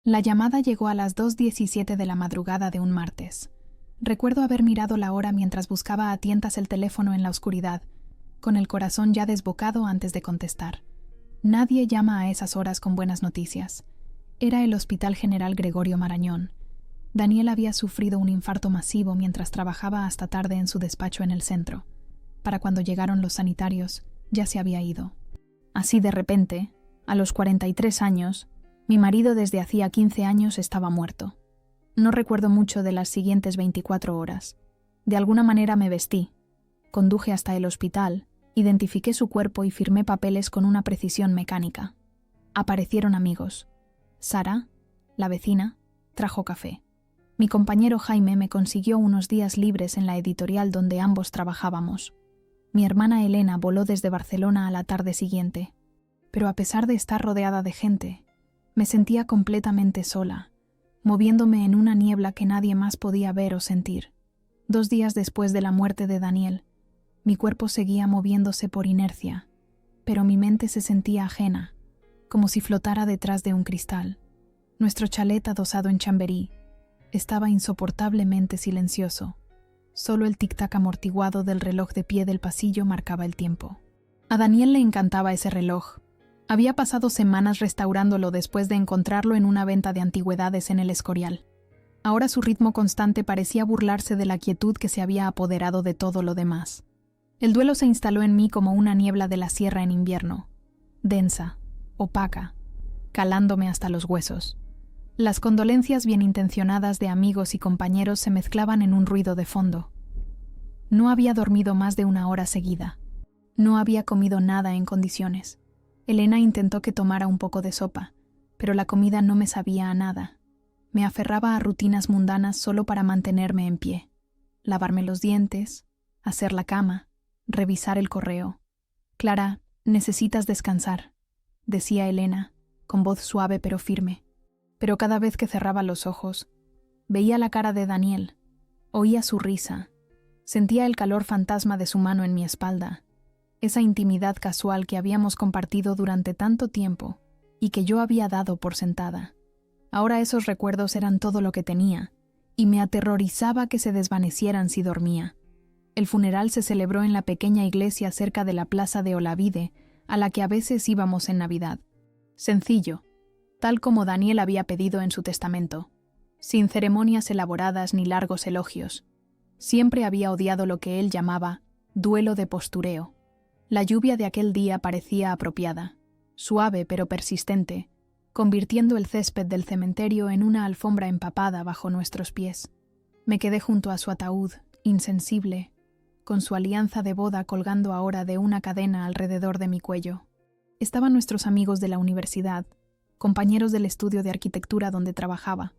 La llamada llegó a las 2:17 de la madrugada de un martes. Recuerdo haber mirado la hora mientras buscaba a tientas el teléfono en la oscuridad, con el corazón ya desbocado antes de contestar. Nadie llama a esas horas con buenas noticias. Era el Hospital General Gregorio Marañón. Daniel había sufrido un infarto masivo mientras trabajaba hasta tarde en su despacho en el centro. Para cuando llegaron los sanitarios, ya se había ido. Así de repente, a los 43 años, mi marido desde hacía 15 años estaba muerto. No recuerdo mucho de las siguientes 24 horas. De alguna manera me vestí. Conduje hasta el hospital, identifiqué su cuerpo y firmé papeles con una precisión mecánica. Aparecieron amigos. Sara, la vecina, trajo café. Mi compañero Jaime me consiguió unos días libres en la editorial donde ambos trabajábamos. Mi hermana Elena voló desde Barcelona a la tarde siguiente. Pero a pesar de estar rodeada de gente, me sentía completamente sola, moviéndome en una niebla que nadie más podía ver o sentir. 2 días después de la muerte de Daniel, mi cuerpo seguía moviéndose por inercia, pero mi mente se sentía ajena, como si flotara detrás de un cristal. Nuestro chalet adosado en Chamberí estaba insoportablemente silencioso. Solo el tic-tac amortiguado del reloj de pie del pasillo marcaba el tiempo. A Daniel le encantaba ese reloj. Había pasado semanas restaurándolo después de encontrarlo en una venta de antigüedades en el Escorial. Ahora su ritmo constante parecía burlarse de la quietud que se había apoderado de todo lo demás. El duelo se instaló en mí como una niebla de la sierra en invierno, densa, opaca, calándome hasta los huesos. Las condolencias bien intencionadas de amigos y compañeros se mezclaban en un ruido de fondo. No había dormido más de 1 hora seguida. No había comido nada en condiciones. Elena intentó que tomara un poco de sopa, pero la comida no me sabía a nada. Me aferraba a rutinas mundanas solo para mantenerme en pie. Lavarme los dientes, hacer la cama, revisar el correo. «Clara, necesitas descansar», decía Elena, con voz suave pero firme. Pero cada vez que cerraba los ojos, veía la cara de Daniel, oía su risa, sentía el calor fantasma de su mano en mi espalda, esa intimidad casual que habíamos compartido durante tanto tiempo y que yo había dado por sentada. Ahora esos recuerdos eran todo lo que tenía, y me aterrorizaba que se desvanecieran si dormía. El funeral se celebró en la pequeña iglesia cerca de la plaza de Olavide, a la que a veces íbamos en Navidad. Sencillo, tal como Daniel había pedido en su testamento, sin ceremonias elaboradas ni largos elogios. Siempre había odiado lo que él llamaba duelo de postureo. La lluvia de aquel día parecía apropiada, suave pero persistente, convirtiendo el césped del cementerio en una alfombra empapada bajo nuestros pies. Me quedé junto a su ataúd, insensible, con su alianza de boda colgando ahora de una cadena alrededor de mi cuello. Estaban nuestros amigos de la universidad, compañeros del estudio de arquitectura donde trabajaba,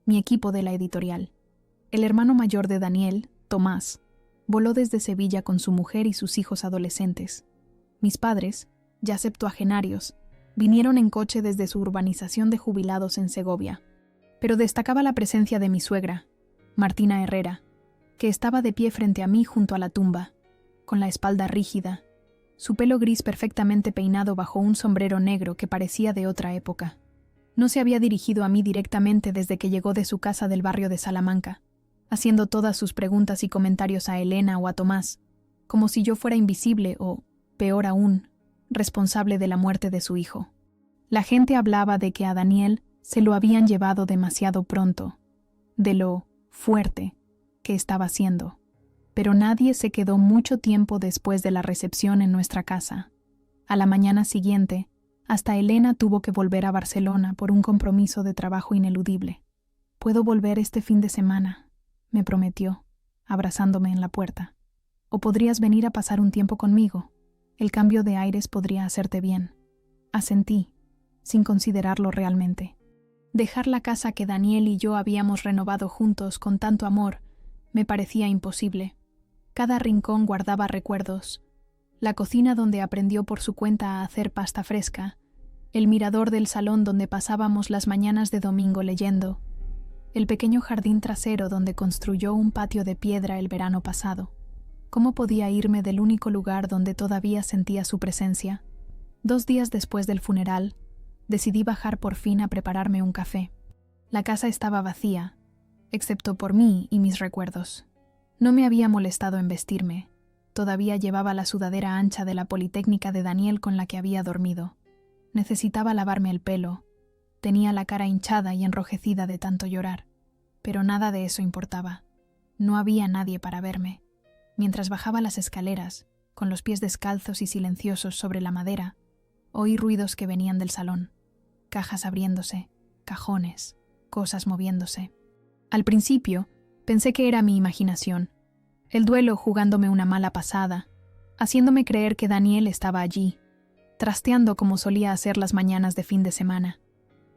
mi equipo de la editorial. El hermano mayor de Daniel, Tomás, voló desde Sevilla con su mujer y sus hijos adolescentes. Mis padres, ya septuagenarios, vinieron en coche desde su urbanización de jubilados en Segovia. Pero destacaba la presencia de mi suegra, Martina Herrera, que estaba de pie frente a mí junto a la tumba, con la espalda rígida, su pelo gris perfectamente peinado bajo un sombrero negro que parecía de otra época. No se había dirigido a mí directamente desde que llegó de su casa del barrio de Salamanca, haciendo todas sus preguntas y comentarios a Elena o a Tomás, como si yo fuera invisible o, peor aún, responsable de la muerte de su hijo. La gente hablaba de que a Daniel se lo habían llevado demasiado pronto, de lo fuerte que estaba siendo. Pero nadie se quedó mucho tiempo después de la recepción en nuestra casa. A la mañana siguiente, hasta Elena tuvo que volver a Barcelona por un compromiso de trabajo ineludible. «Puedo volver este fin de semana», me prometió, abrazándome en la puerta. «O podrías venir a pasar un tiempo conmigo. El cambio de aires podría hacerte bien». Asentí, sin considerarlo realmente. Dejar la casa que Daniel y yo habíamos renovado juntos con tanto amor me parecía imposible. Cada rincón guardaba recuerdos. La cocina donde aprendió por su cuenta a hacer pasta fresca, el mirador del salón donde pasábamos las mañanas de domingo leyendo, el pequeño jardín trasero donde construyó un patio de piedra el verano pasado. ¿Cómo podía irme del único lugar donde todavía sentía su presencia? 2 días después del funeral, decidí bajar por fin a prepararme un café. La casa estaba vacía, excepto por mí y mis recuerdos. No me había molestado en vestirme. Todavía llevaba la sudadera ancha de la Politécnica de Daniel con la que había dormido. Necesitaba lavarme el pelo. Tenía la cara hinchada y enrojecida de tanto llorar. Pero nada de eso importaba. No había nadie para verme. Mientras bajaba las escaleras, con los pies descalzos y silenciosos sobre la madera, oí ruidos que venían del salón. Cajas abriéndose, cajones, cosas moviéndose. Al principio, pensé que era mi imaginación. El duelo jugándome una mala pasada, haciéndome creer que Daniel estaba allí, trasteando como solía hacer las mañanas de fin de semana.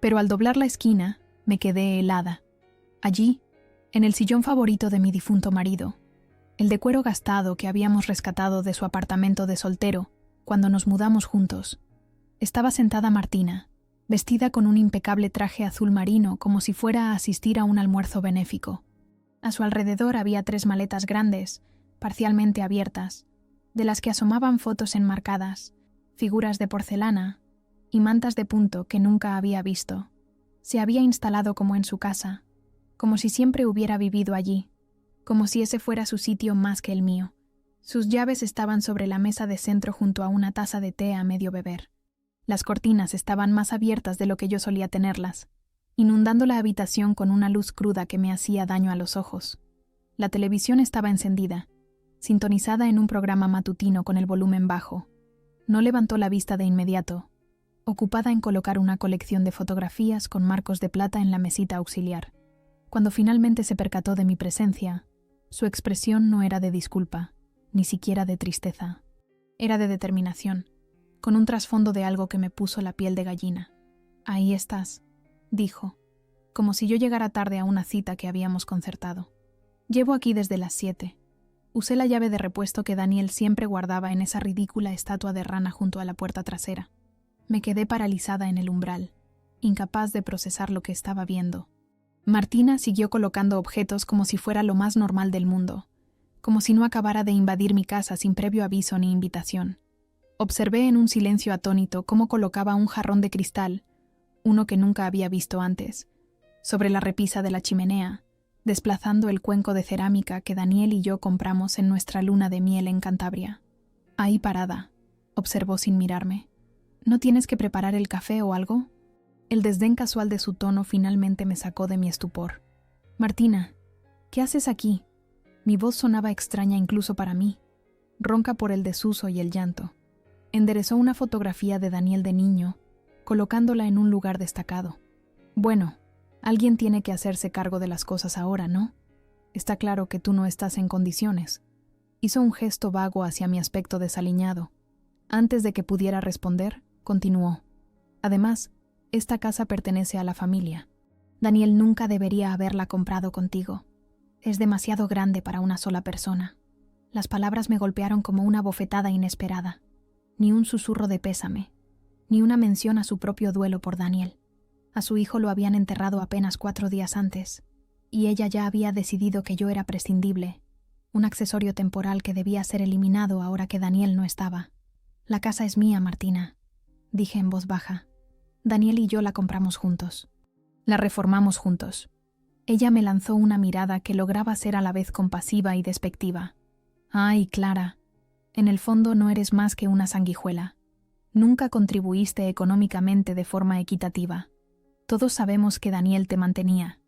Pero al doblar la esquina, me quedé helada. Allí, en el sillón favorito de mi difunto marido, el de cuero gastado que habíamos rescatado de su apartamento de soltero cuando nos mudamos juntos, estaba sentada Martina, vestida con un impecable traje azul marino como si fuera a asistir a un almuerzo benéfico. A su alrededor había 3 maletas grandes, parcialmente abiertas, de las que asomaban fotos enmarcadas, figuras de porcelana y mantas de punto que nunca había visto. Se había instalado como en su casa, como si siempre hubiera vivido allí, como si ese fuera su sitio más que el mío. Sus llaves estaban sobre la mesa de centro junto a una taza de té a medio beber. Las cortinas estaban más abiertas de lo que yo solía tenerlas, inundando la habitación con una luz cruda que me hacía daño a los ojos. La televisión estaba encendida, sintonizada en un programa matutino con el volumen bajo. No levantó la vista de inmediato, ocupada en colocar una colección de fotografías con marcos de plata en la mesita auxiliar. Cuando finalmente se percató de mi presencia, su expresión no era de disculpa, ni siquiera de tristeza. Era de determinación, con un trasfondo de algo que me puso la piel de gallina. «Ahí estás», dijo, como si yo llegara tarde a una cita que habíamos concertado. «Llevo aquí desde las 7. Usé la llave de repuesto que Daniel siempre guardaba en esa ridícula estatua de rana junto a la puerta trasera. Me quedé paralizada en el umbral, incapaz de procesar lo que estaba viendo. Martina siguió colocando objetos como si fuera lo más normal del mundo, como si no acabara de invadir mi casa sin previo aviso ni invitación. Observé en un silencio atónito cómo colocaba un jarrón de cristal, uno que nunca había visto antes, sobre la repisa de la chimenea, desplazando el cuenco de cerámica que Daniel y yo compramos en nuestra luna de miel en Cantabria. «Ahí parada», observó sin mirarme. «¿No tienes que preparar el café o algo?» El desdén casual de su tono finalmente me sacó de mi estupor. «Martina, ¿qué haces aquí?» Mi voz sonaba extraña incluso para mí, ronca por el desuso y el llanto. Enderezó una fotografía de Daniel de niño, colocándola en un lugar destacado. «Bueno, alguien tiene que hacerse cargo de las cosas ahora, ¿no? Está claro que tú no estás en condiciones». Hizo un gesto vago hacia mi aspecto desaliñado. Antes de que pudiera responder, continuó. «Además, esta casa pertenece a la familia. Daniel nunca debería haberla comprado contigo. Es demasiado grande para una sola persona». Las palabras me golpearon como una bofetada inesperada. Ni un susurro de pésame, ni una mención a su propio duelo por Daniel. A su hijo lo habían enterrado apenas 4 días antes, y ella ya había decidido que yo era prescindible, un accesorio temporal que debía ser eliminado ahora que Daniel no estaba. «La casa es mía, Martina», dije en voz baja. «Daniel y yo la compramos juntos. La reformamos juntos». Ella me lanzó una mirada que lograba ser a la vez compasiva y despectiva. «Ay, Clara, en el fondo no eres más que una sanguijuela. Nunca contribuiste económicamente de forma equitativa. Todos sabemos que Daniel te mantenía.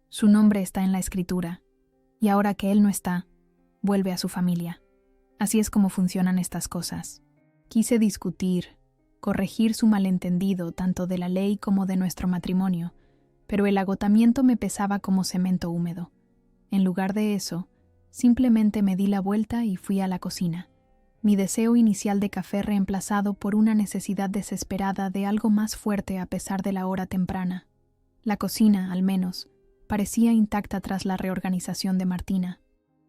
Su nombre está en la escritura. Y ahora que él no está, vuelve a su familia. Así es como funcionan estas cosas». Quise discutir, corregir su malentendido tanto de la ley como de nuestro matrimonio, pero el agotamiento me pesaba como cemento húmedo. En lugar de eso, simplemente me di la vuelta y fui a la cocina. Mi deseo inicial de café reemplazado por una necesidad desesperada de algo más fuerte a pesar de la hora temprana. La cocina, al menos, parecía intacta tras la reorganización de Martina.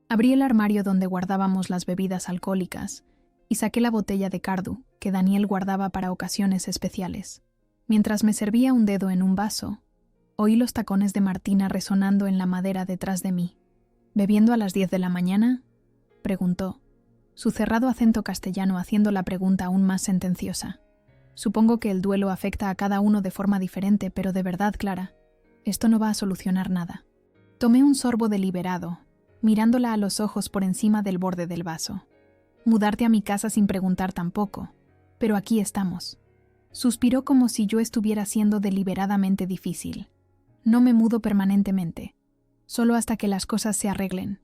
Abrí el armario donde guardábamos las bebidas alcohólicas y saqué la botella de cardu que Daniel guardaba para ocasiones especiales. Mientras me servía un dedo en un vaso, oí los tacones de Martina resonando en la madera detrás de mí. «¿Bebiendo a las 10 de la mañana?» preguntó, su cerrado acento castellano haciendo la pregunta aún más sentenciosa. «Supongo que el duelo afecta a cada uno de forma diferente, pero de verdad, Clara, Esto no va a solucionar nada. Tomé un sorbo deliberado, mirándola a los ojos por encima del borde del vaso. Mudarte a mi casa sin preguntar tampoco, pero aquí estamos. Suspiró como si yo estuviera siendo deliberadamente difícil. No me mudo permanentemente, solo hasta que las cosas se arreglen.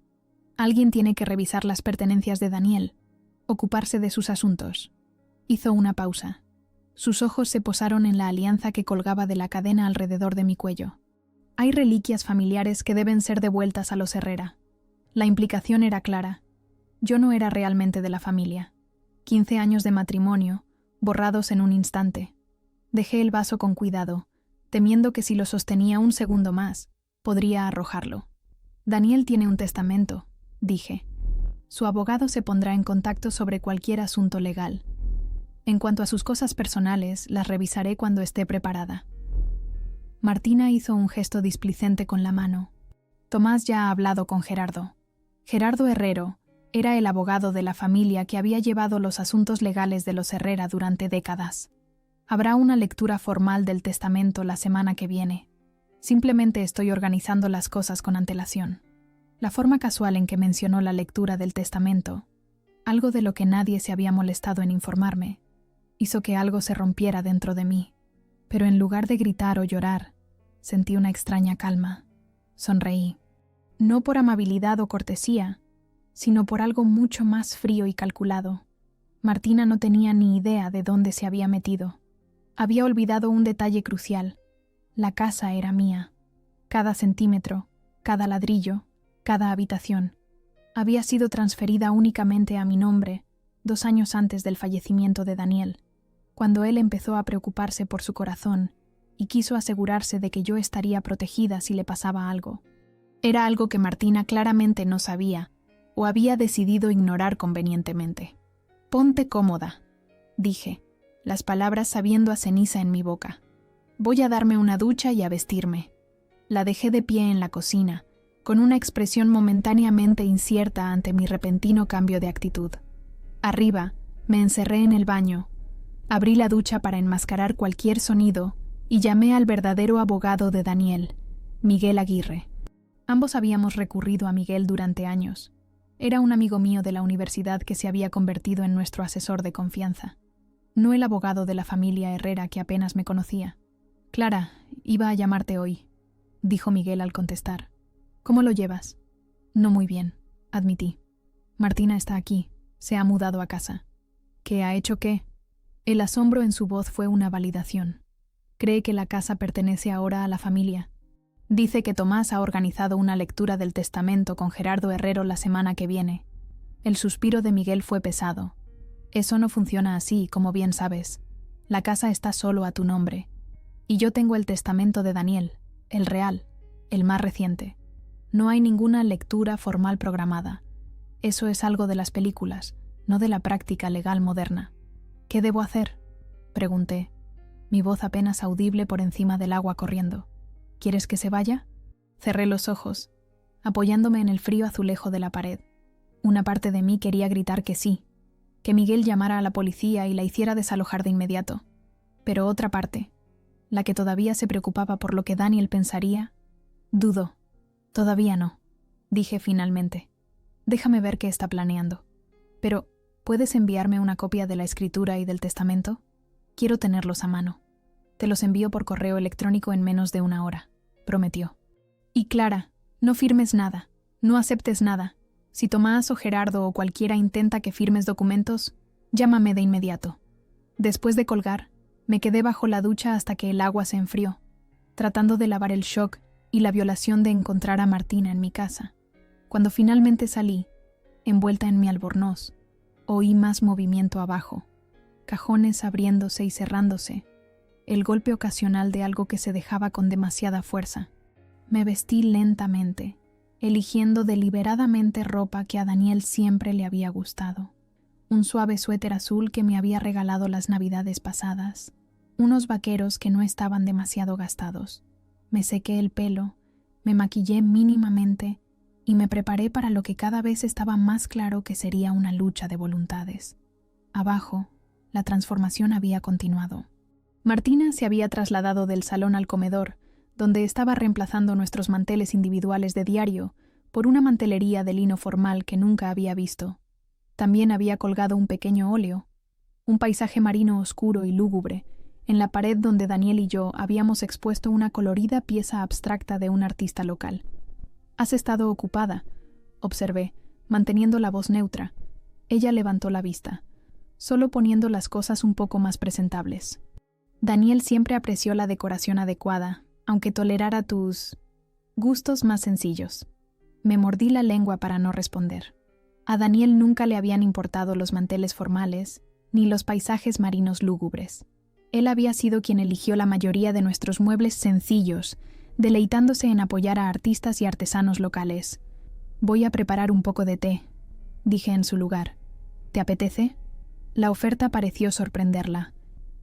Alguien tiene que revisar las pertenencias de Daniel, ocuparse de sus asuntos. Hizo una pausa. Sus ojos se posaron en la alianza que colgaba de la cadena alrededor de mi cuello. Hay reliquias familiares que deben ser devueltas a los Herrera. La implicación era clara. Yo no era realmente de la familia. 15 años de matrimonio, borrados en un instante. Dejé el vaso con cuidado, temiendo que si lo sostenía un segundo más, podría arrojarlo. Daniel tiene un testamento, dije. Su abogado se pondrá en contacto sobre cualquier asunto legal. En cuanto a sus cosas personales, las revisaré cuando esté preparada. Martina hizo un gesto displicente con la mano. Tomás ya ha hablado con Gerardo. Gerardo Herrero era el abogado de la familia que había llevado los asuntos legales de los Herrera durante décadas. Habrá una lectura formal del testamento la semana que viene. Simplemente estoy organizando las cosas con antelación. La forma casual en que mencionó la lectura del testamento, algo de lo que nadie se había molestado en informarme, hizo que algo se rompiera dentro de mí. Pero en lugar de gritar o llorar, sentí una extraña calma. Sonreí. No por amabilidad o cortesía, sino por algo mucho más frío y calculado. Martina no tenía ni idea de dónde se había metido. Había olvidado un detalle crucial. La casa era mía. Cada centímetro, cada ladrillo, cada habitación. Había sido transferida únicamente a mi nombre 2 años antes del fallecimiento de Daniel, cuando él empezó a preocuparse por su corazón y quiso asegurarse de que yo estaría protegida si le pasaba algo. Era algo que Martina claramente no sabía, o había decidido ignorar convenientemente. «Ponte cómoda», dije, las palabras sabiendo a ceniza en mi boca. «Voy a darme una ducha y a vestirme». La dejé de pie en la cocina, con una expresión momentáneamente incierta ante mi repentino cambio de actitud. Arriba, me encerré en el baño, abrí la ducha para enmascarar cualquier sonido y llamé al verdadero abogado de Daniel, Miguel Aguirre. Ambos habíamos recurrido a Miguel durante años. Era un amigo mío de la universidad que se había convertido en nuestro asesor de confianza. No el abogado de la familia Herrera que apenas me conocía. «Clara, iba a llamarte hoy», dijo Miguel al contestar. «¿Cómo lo llevas?» «No muy bien», admití. «Martina está aquí. Se ha mudado a casa». «¿Qué ha hecho qué?» El asombro en su voz fue una validación. Cree que la casa pertenece ahora a la familia. Dice que Tomás ha organizado una lectura del testamento con Gerardo Herrero la semana que viene. El suspiro de Miguel fue pesado. «Eso no funciona así, como bien sabes. La casa está solo a tu nombre. Y yo tengo el testamento de Daniel, el real, el más reciente. No hay ninguna lectura formal programada. Eso es algo de las películas, no de la práctica legal moderna». «¿Qué debo hacer?», pregunté, mi voz apenas audible por encima del agua corriendo. «¿Quieres que se vaya?». Cerré los ojos, apoyándome en el frío azulejo de la pared. Una parte de mí quería gritar que sí, que Miguel llamara a la policía y la hiciera desalojar de inmediato. Pero otra parte, la que todavía se preocupaba por lo que Daniel pensaría, dudó. «Todavía no», dije finalmente. «Déjame ver qué está planeando. Pero, ¿puedes enviarme una copia de la escritura y del testamento? Quiero tenerlos a mano. Te los envío por correo electrónico en menos de 1 hora», prometió. «Y Clara, no firmes nada, no aceptes nada. Si Tomás o Gerardo o cualquiera intenta que firmes documentos, llámame de inmediato». Después de colgar, me quedé bajo la ducha hasta que el agua se enfrió, tratando de lavar el shock y la violación de encontrar a Martina en mi casa. Cuando finalmente salí, envuelta en mi albornoz, oí más movimiento abajo, cajones abriéndose y cerrándose, el golpe ocasional de algo que se dejaba con demasiada fuerza. Me vestí lentamente, eligiendo deliberadamente ropa que a Daniel siempre le había gustado. Un suave suéter azul que me había regalado las navidades pasadas, unos vaqueros que no estaban demasiado gastados. Me sequé el pelo, me maquillé mínimamente y me preparé para lo que cada vez estaba más claro que sería una lucha de voluntades. Abajo, la transformación había continuado. Martina se había trasladado del salón al comedor, donde estaba reemplazando nuestros manteles individuales de diario por una mantelería de lino formal que nunca había visto. También había colgado un pequeño óleo, un paisaje marino oscuro y lúgubre, en la pared donde Daniel y yo habíamos expuesto una colorida pieza abstracta de un artista local. «Has estado ocupada», observé, manteniendo la voz neutra. Ella levantó la vista, solo poniendo las cosas un poco más presentables. «Daniel siempre apreció la decoración adecuada, aunque tolerara tus gustos más sencillos». Me mordí la lengua para no responder. A Daniel nunca le habían importado los manteles formales, ni los paisajes marinos lúgubres. Él había sido quien eligió la mayoría de nuestros muebles sencillos, deleitándose en apoyar a artistas y artesanos locales. «Voy a preparar un poco de té», dije en su lugar. «¿Te apetece?» La oferta pareció sorprenderla.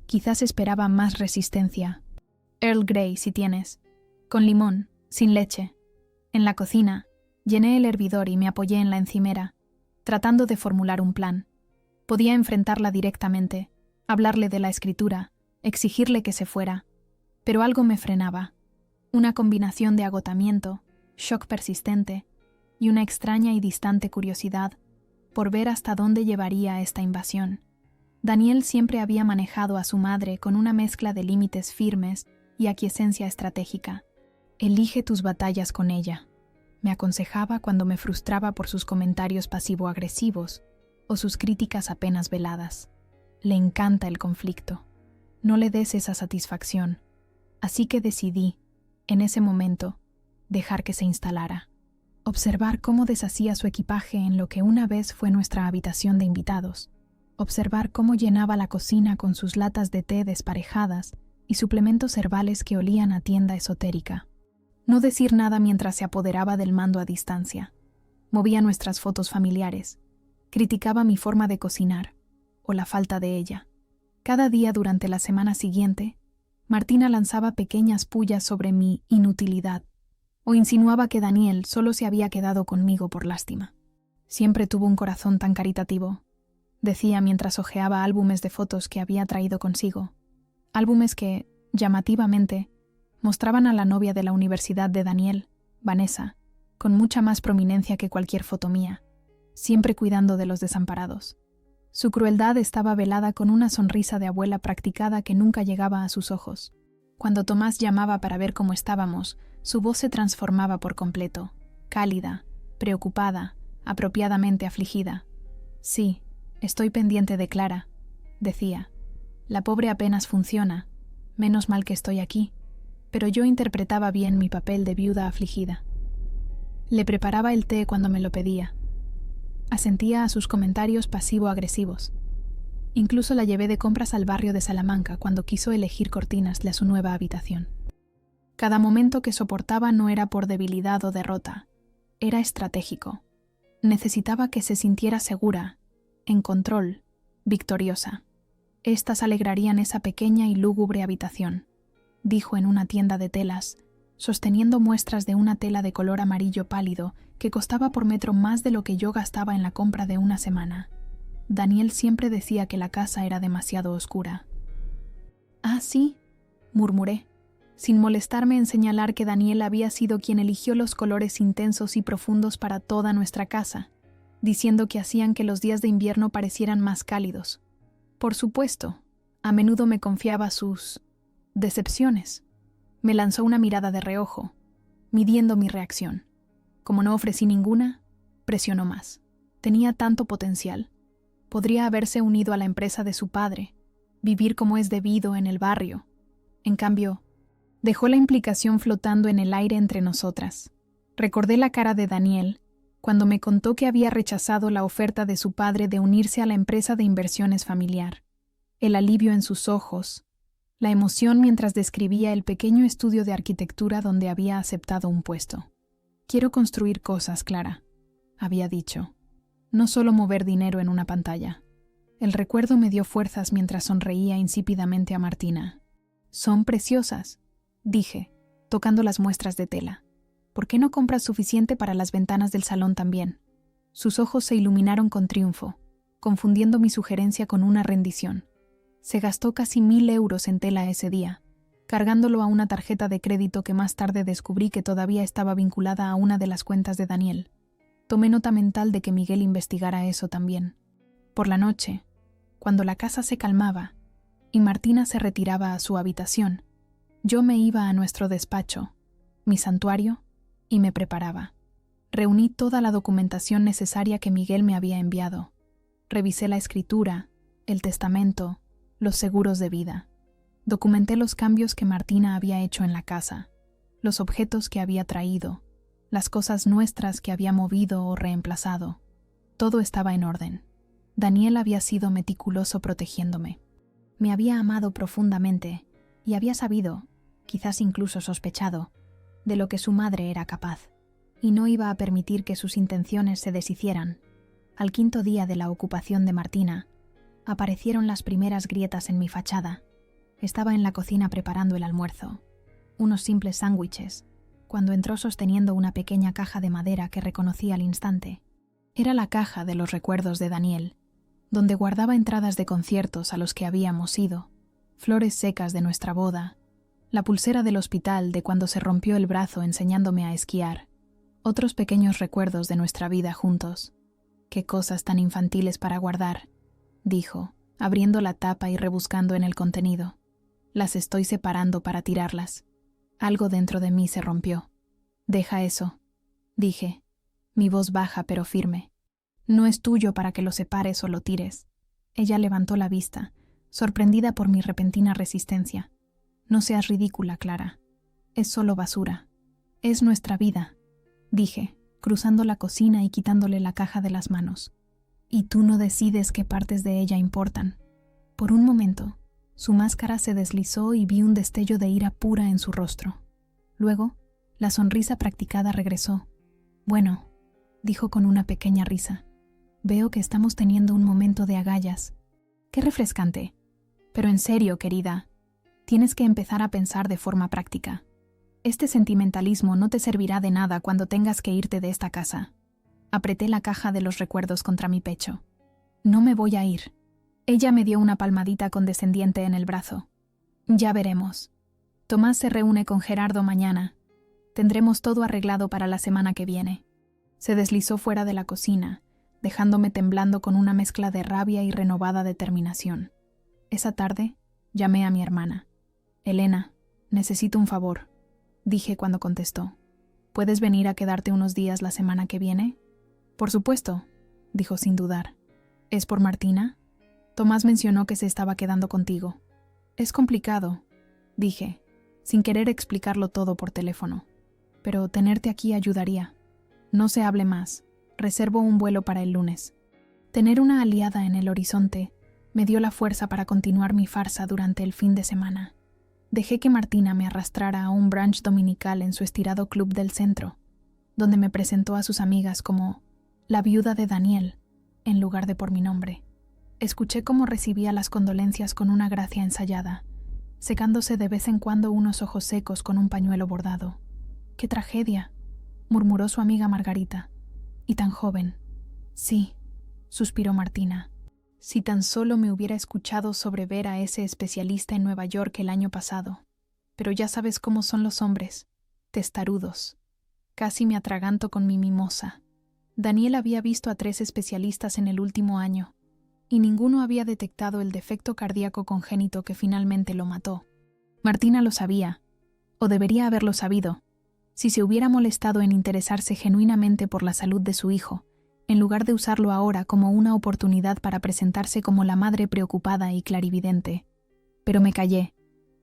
Quizás esperaba más resistencia. «Earl Grey, si tienes. Con limón, sin leche». En la cocina, llené el hervidor y me apoyé en la encimera, tratando de formular un plan. Podía enfrentarla directamente, hablarle de la escritura, exigirle que se fuera. Pero algo me frenaba. Una combinación de agotamiento, shock persistente y una extraña y distante curiosidad por ver hasta dónde llevaría esta invasión. Daniel siempre había manejado a su madre con una mezcla de límites firmes y aquiescencia estratégica. «Elige tus batallas con ella», me aconsejaba cuando me frustraba por sus comentarios pasivo-agresivos o sus críticas apenas veladas. Le encanta el conflicto. No le des esa satisfacción. Así que decidí, en ese momento, dejar que se instalara. Observar cómo deshacía su equipaje en lo que una vez fue nuestra habitación de invitados. Observar cómo llenaba la cocina con sus latas de té desparejadas y suplementos herbales que olían a tienda esotérica. No decir nada mientras se apoderaba del mando a distancia. Movía nuestras fotos familiares. Criticaba mi forma de cocinar, o la falta de ella. Cada día durante la semana siguiente, Martina lanzaba pequeñas pullas sobre mi inutilidad, o insinuaba que Daniel solo se había quedado conmigo por lástima. «Siempre tuvo un corazón tan caritativo», decía mientras hojeaba álbumes de fotos que había traído consigo. Álbumes que, llamativamente, mostraban a la novia de la universidad de Daniel, Vanessa, con mucha más prominencia que cualquier foto mía, siempre cuidando de los desamparados. Su crueldad estaba velada con una sonrisa de abuela practicada que nunca llegaba a sus ojos. Cuando Tomás llamaba para ver cómo estábamos, su voz se transformaba por completo, cálida, preocupada, apropiadamente afligida. «Sí, estoy pendiente de Clara», decía. «La pobre apenas funciona. Menos mal que estoy aquí». Pero yo interpretaba bien mi papel de viuda afligida. Le preparaba el té cuando me lo pedía. Asentía a sus comentarios pasivo-agresivos. Incluso la llevé de compras al barrio de Salamanca cuando quiso elegir cortinas de su nueva habitación. Cada momento que soportaba no era por debilidad o derrota, era estratégico. Necesitaba que se sintiera segura, en control, victoriosa. Estas alegrarían esa pequeña y lúgubre habitación, dijo en una tienda de telas, sosteniendo muestras de una tela de color amarillo pálido que costaba por metro más de lo que yo gastaba en la compra de una semana. Daniel siempre decía que la casa era demasiado oscura. «Ah, sí», murmuré, sin molestarme en señalar que Daniel había sido quien eligió los colores intensos y profundos para toda nuestra casa, diciendo que hacían que los días de invierno parecieran más cálidos. Por supuesto, a menudo me confiaba sus decepciones. Me lanzó una mirada de reojo, midiendo mi reacción. Como no ofrecí ninguna, presionó más. Tenía tanto potencial. Podría haberse unido a la empresa de su padre, vivir como es debido en el barrio. En cambio, dejó la implicación flotando en el aire entre nosotras. Recordé la cara de Daniel cuando me contó que había rechazado la oferta de su padre de unirse a la empresa de inversiones familiar. El alivio en sus ojos, la emoción mientras describía el pequeño estudio de arquitectura donde había aceptado un puesto. «Quiero construir cosas, Clara», había dicho. «No solo mover dinero en una pantalla». El recuerdo me dio fuerzas mientras sonreía insípidamente a Martina. «Son preciosas», dije, tocando las muestras de tela. «¿Por qué no compras suficiente para las ventanas del salón también?» Sus ojos se iluminaron con triunfo, confundiendo mi sugerencia con una rendición. Se gastó casi 1.000 euros en tela ese día, cargándolo a una tarjeta de crédito que más tarde descubrí que todavía estaba vinculada a una de las cuentas de Daniel. Tomé nota mental de que Miguel investigara eso también. Por la noche, cuando la casa se calmaba y Martina se retiraba a su habitación, yo me iba a nuestro despacho, mi santuario, y me preparaba. Reuní toda la documentación necesaria que Miguel me había enviado. Revisé la escritura, el testamento, los seguros de vida. Documenté los cambios que Martina había hecho en la casa, los objetos que había traído, las cosas nuestras que había movido o reemplazado. Todo estaba en orden. Daniel había sido meticuloso protegiéndome. Me había amado profundamente y había sabido, quizás incluso sospechado, de lo que su madre era capaz, y no iba a permitir que sus intenciones se deshicieran. Al quinto día de la ocupación de Martina, aparecieron las primeras grietas en mi fachada. Estaba en la cocina preparando el almuerzo, unos simples sándwiches, cuando entró sosteniendo una pequeña caja de madera que reconocí al instante. Era la caja de los recuerdos de Daniel, donde guardaba entradas de conciertos a los que habíamos ido, flores secas de nuestra boda, la pulsera del hospital de cuando se rompió el brazo enseñándome a esquiar, otros pequeños recuerdos de nuestra vida juntos. «Qué cosas tan infantiles para guardar», dijo, abriendo la tapa y rebuscando en el contenido. «Las estoy separando para tirarlas». Algo dentro de mí se rompió. «Deja eso», dije, mi voz baja pero firme. «No es tuyo para que lo separes o lo tires». Ella levantó la vista, sorprendida por mi repentina resistencia. «No seas ridícula, Clara. Es solo basura. Es nuestra vida», dije, cruzando la cocina y quitándole la caja de las manos. «Y tú no decides qué partes de ella importan». Por un momento, su máscara se deslizó y vi un destello de ira pura en su rostro. Luego, la sonrisa practicada regresó. «Bueno», dijo con una pequeña risa, «veo que estamos teniendo un momento de agallas. Qué refrescante. Pero en serio, querida, tienes que empezar a pensar de forma práctica. Este sentimentalismo no te servirá de nada cuando tengas que irte de esta casa». Apreté la caja de los recuerdos contra mi pecho. «No me voy a ir». Ella me dio una palmadita condescendiente en el brazo. «Ya veremos. Tomás se reúne con Gerardo mañana. Tendremos todo arreglado para la semana que viene». Se deslizó fuera de la cocina, dejándome temblando con una mezcla de rabia y renovada determinación. Esa tarde, llamé a mi hermana. «Elena, necesito un favor», dije cuando contestó. «¿Puedes venir a quedarte unos días la semana que viene?» «Por supuesto», dijo sin dudar. «¿Es por Martina? Tomás mencionó que se estaba quedando contigo». «Es complicado», dije, sin querer explicarlo todo por teléfono. «Pero tenerte aquí ayudaría. No se hable más. Reservo un vuelo para el lunes». Tener una aliada en el horizonte me dio la fuerza para continuar mi farsa durante el fin de semana. Dejé que Martina me arrastrara a un brunch dominical en su estirado club del centro, donde me presentó a sus amigas como la viuda de Daniel, en lugar de por mi nombre. Escuché cómo recibía las condolencias con una gracia ensayada, secándose de vez en cuando unos ojos secos con un pañuelo bordado. «¡Qué tragedia!», murmuró su amiga Margarita. «Y tan joven». «Sí», suspiró Martina. «Si tan solo me hubiera escuchado sobre ver a ese especialista en Nueva York el año pasado. Pero ya sabes cómo son los hombres, testarudos». Casi me atraganto con mi mimosa. Daniel había visto a 3 especialistas en el último año, y ninguno había detectado el defecto cardíaco congénito que finalmente lo mató. Martina lo sabía, o debería haberlo sabido, si se hubiera molestado en interesarse genuinamente por la salud de su hijo, en lugar de usarlo ahora como una oportunidad para presentarse como la madre preocupada y clarividente. Pero me callé,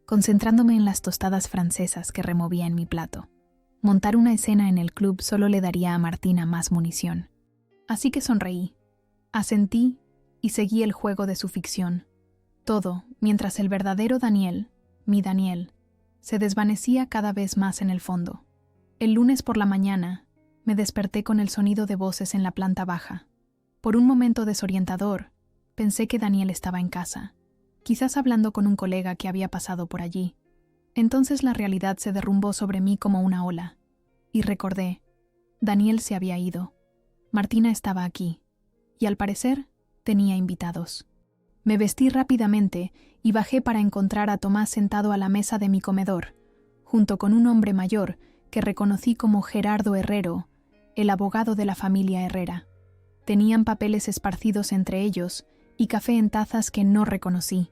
concentrándome en las tostadas francesas que removía en mi plato. Montar una escena en el club solo le daría a Martina más munición. Así que sonreí, asentí y seguí el juego de su ficción. Todo mientras el verdadero Daniel, mi Daniel, se desvanecía cada vez más en el fondo. El lunes por la mañana, me desperté con el sonido de voces en la planta baja. Por un momento desorientador, pensé que Daniel estaba en casa, quizás hablando con un colega que había pasado por allí. Entonces la realidad se derrumbó sobre mí como una ola, y recordé, Daniel se había ido, Martina estaba aquí, y al parecer tenía invitados. Me vestí rápidamente y bajé para encontrar a Tomás sentado a la mesa de mi comedor, junto con un hombre mayor que reconocí como Gerardo Herrero, el abogado de la familia Herrera. Tenían papeles esparcidos entre ellos y café en tazas que no reconocí.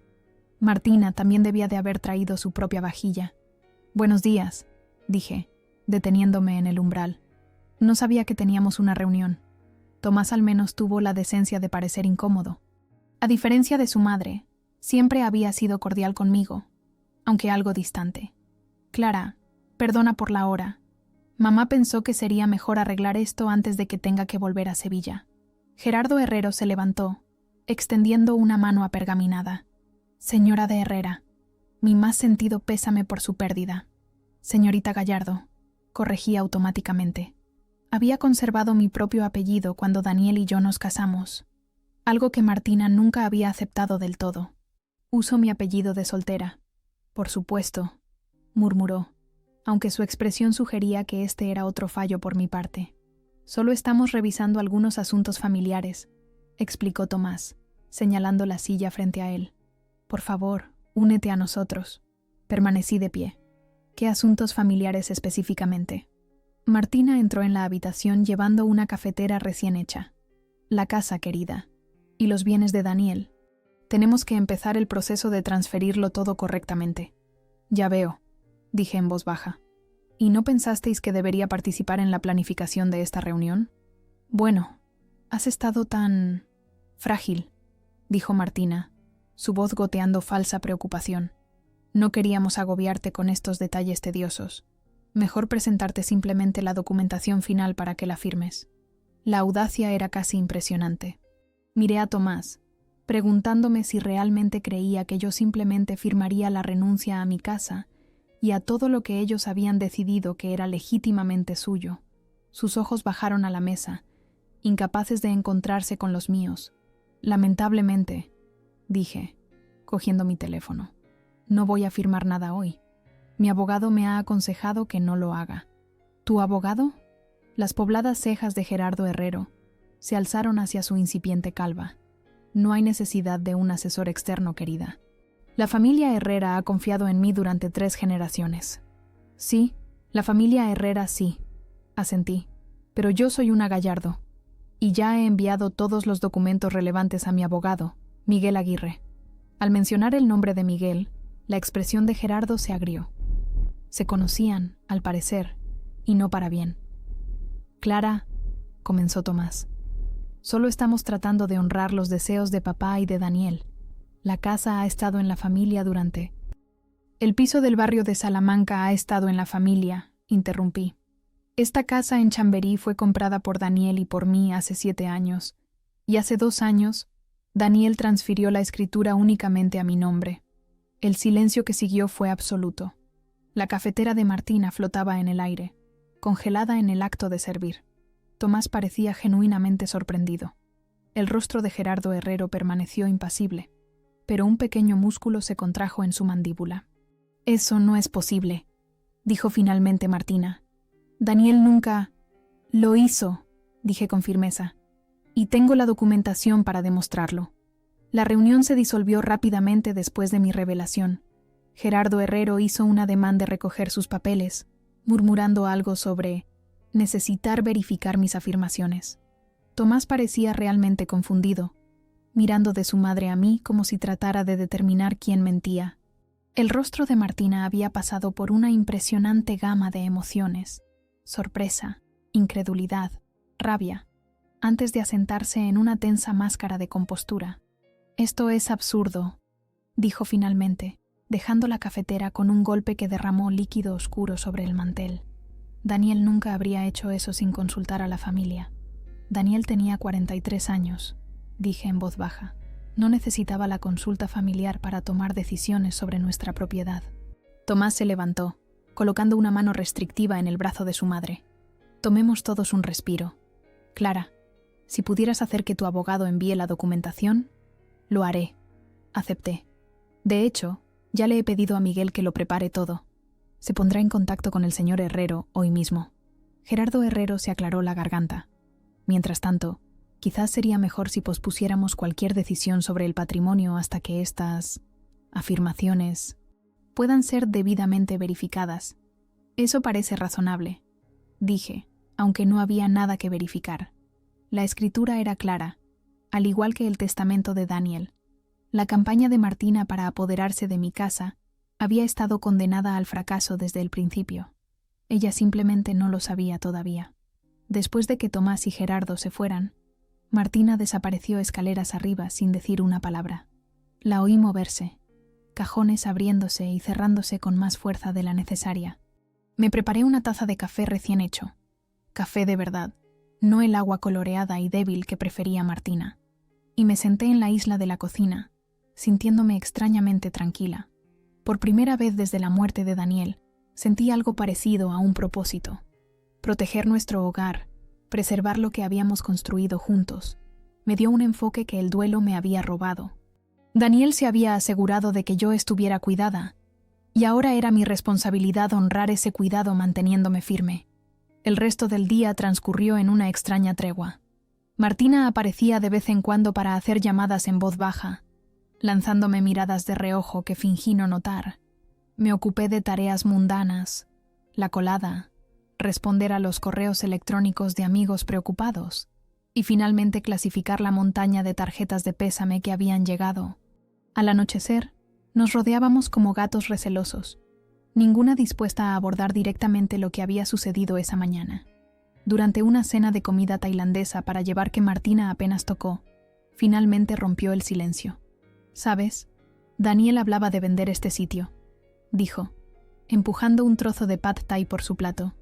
Martina también debía de haber traído su propia vajilla. «Buenos días», dije, deteniéndome en el umbral. No sabía que teníamos una reunión. Tomás al menos tuvo la decencia de parecer incómodo. A diferencia de su madre, siempre había sido cordial conmigo, aunque algo distante. «Clara, perdona por la hora. Mamá pensó que sería mejor arreglar esto antes de que tenga que volver a Sevilla». Gerardo Herrero se levantó, extendiendo una mano apergaminada. «Señora de Herrera, mi más sentido pésame por su pérdida». «Señorita Gallardo», corregí automáticamente. Había conservado mi propio apellido cuando Daniel y yo nos casamos, algo que Martina nunca había aceptado del todo. «Uso mi apellido de soltera». «Por supuesto», murmuró, aunque su expresión sugería que este era otro fallo por mi parte. «Solo estamos revisando algunos asuntos familiares», explicó Tomás, señalando la silla frente a él. «Por favor, únete a nosotros». Permanecí de pie. «¿Qué asuntos familiares específicamente?» Martina entró en la habitación llevando una cafetera recién hecha. «La casa, querida. Y los bienes de Daniel. Tenemos que empezar el proceso de transferirlo todo correctamente». «Ya veo», dije en voz baja. «¿Y no pensasteis que debería participar en la planificación de esta reunión?» «Bueno, has estado tan frágil», dijo Martina, su voz goteando falsa preocupación. «No queríamos agobiarte con estos detalles tediosos. Mejor presentarte simplemente la documentación final para que la firmes». La audacia era casi impresionante. Miré a Tomás, preguntándome si realmente creía que yo simplemente firmaría la renuncia a mi casa y a todo lo que ellos habían decidido que era legítimamente suyo. Sus ojos bajaron a la mesa, incapaces de encontrarse con los míos. «Lamentablemente», dije, cogiendo mi teléfono, «no voy a firmar nada hoy. Mi abogado me ha aconsejado que no lo haga». «¿Tu abogado?» Las pobladas cejas de Gerardo Herrero se alzaron hacia su incipiente calva. «No hay necesidad de un asesor externo, querida. La familia Herrera ha confiado en mí durante 3 generaciones». «Sí, la familia Herrera sí», asentí, «pero yo soy una Gallardo, y ya he enviado todos los documentos relevantes a mi abogado, Miguel Aguirre». Al mencionar el nombre de Miguel, la expresión de Gerardo se agrió. Se conocían, al parecer, y no para bien. «Clara», comenzó Tomás, «solo estamos tratando de honrar los deseos de papá y de Daniel. La casa ha estado en la familia durante...». «El piso del barrio de Salamanca ha estado en la familia», interrumpí. «Esta casa en Chamberí fue comprada por Daniel y por mí hace 7 años, y hace 2 años, Daniel transfirió la escritura únicamente a mi nombre». El silencio que siguió fue absoluto. La cafetera de Martina flotaba en el aire, congelada en el acto de servir. Tomás parecía genuinamente sorprendido. El rostro de Gerardo Herrero permaneció impasible, pero un pequeño músculo se contrajo en su mandíbula. «Eso no es posible», dijo finalmente Martina. «Daniel nunca...». «Lo hizo», dije con firmeza, «y tengo la documentación para demostrarlo». La reunión se disolvió rápidamente después de mi revelación. Gerardo Herrero hizo un ademán de recoger sus papeles, murmurando algo sobre necesitar verificar mis afirmaciones. Tomás parecía realmente confundido, mirando de su madre a mí como si tratara de determinar quién mentía. El rostro de Martina había pasado por una impresionante gama de emociones: sorpresa, incredulidad, rabia, antes de asentarse en una tensa máscara de compostura. «Esto es absurdo», dijo finalmente, dejando la cafetera con un golpe que derramó líquido oscuro sobre el mantel. Daniel nunca habría hecho eso sin consultar a la familia. Daniel tenía 43 años, dije en voz baja. No necesitaba la consulta familiar para tomar decisiones sobre nuestra propiedad. Tomás se levantó, colocando una mano restrictiva en el brazo de su madre. «Tomemos todos un respiro. Clara, si pudieras hacer que tu abogado envíe la documentación, lo haré», acepté. «De hecho, ya le he pedido a Miguel que lo prepare todo. Se pondrá en contacto con el señor Herrero hoy mismo». Gerardo Herrero se aclaró la garganta. «Mientras tanto, quizás sería mejor si pospusiéramos cualquier decisión sobre el patrimonio hasta afirmaciones, puedan ser debidamente verificadas. Eso parece razonable, dije, aunque no había nada que verificar. La escritura era clara, al igual que el testamento de Daniel. La campaña de Martina para apoderarse de mi casa había estado condenada al fracaso desde el principio. Ella simplemente no lo sabía todavía. Después de que Tomás y Gerardo se fueran, Martina desapareció escaleras arriba sin decir una palabra. La oí moverse, cajones abriéndose y cerrándose con más fuerza de la necesaria. Me preparé una taza de café recién hecho. Café de verdad, no el agua coloreada y débil que prefería Martina. Y me senté en la isla de la cocina, sintiéndome extrañamente tranquila. Por primera vez desde la muerte de Daniel, sentí algo parecido a un propósito. Proteger nuestro hogar, preservar lo que habíamos construido juntos, me dio un enfoque que el duelo me había robado. Daniel se había asegurado de que yo estuviera cuidada, y ahora era mi responsabilidad honrar ese cuidado manteniéndome firme. El resto del día transcurrió en una extraña tregua. Martina aparecía de vez en cuando para hacer llamadas en voz baja, lanzándome miradas de reojo que fingí no notar. Me ocupé de tareas mundanas, la colada, responder a los correos electrónicos de amigos preocupados y finalmente clasificar la montaña de tarjetas de pésame que habían llegado. Al anochecer, nos rodeábamos como gatos recelosos, ninguna dispuesta a abordar directamente lo que había sucedido esa mañana. Durante una cena de comida tailandesa para llevar que Martina apenas tocó, finalmente rompió el silencio. ¿Sabes? Daniel hablaba de vender este sitio, dijo, empujando un trozo de pad thai por su plato.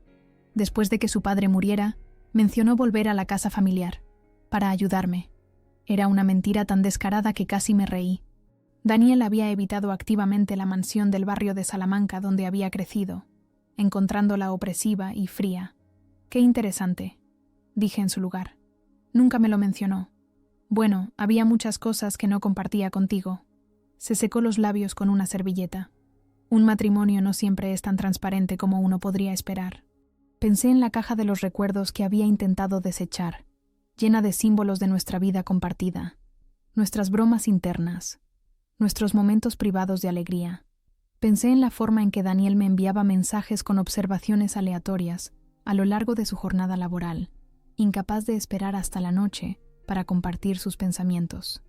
Después de que su padre muriera, mencionó volver a la casa familiar, para ayudarme. Era una mentira tan descarada que casi me reí. Daniel había evitado activamente la mansión del barrio de Salamanca donde había crecido, encontrándola opresiva y fría. «Qué interesante», dije en su lugar. «Nunca me lo mencionó. Bueno, había muchas cosas que no compartía contigo». Se secó los labios con una servilleta. Un matrimonio no siempre es tan transparente como uno podría esperar. Pensé en la caja de los recuerdos que había intentado desechar, llena de símbolos de nuestra vida compartida, nuestras bromas internas, nuestros momentos privados de alegría. Pensé en la forma en que Daniel me enviaba mensajes con observaciones aleatorias a lo largo de su jornada laboral, incapaz de esperar hasta la noche para compartir sus pensamientos.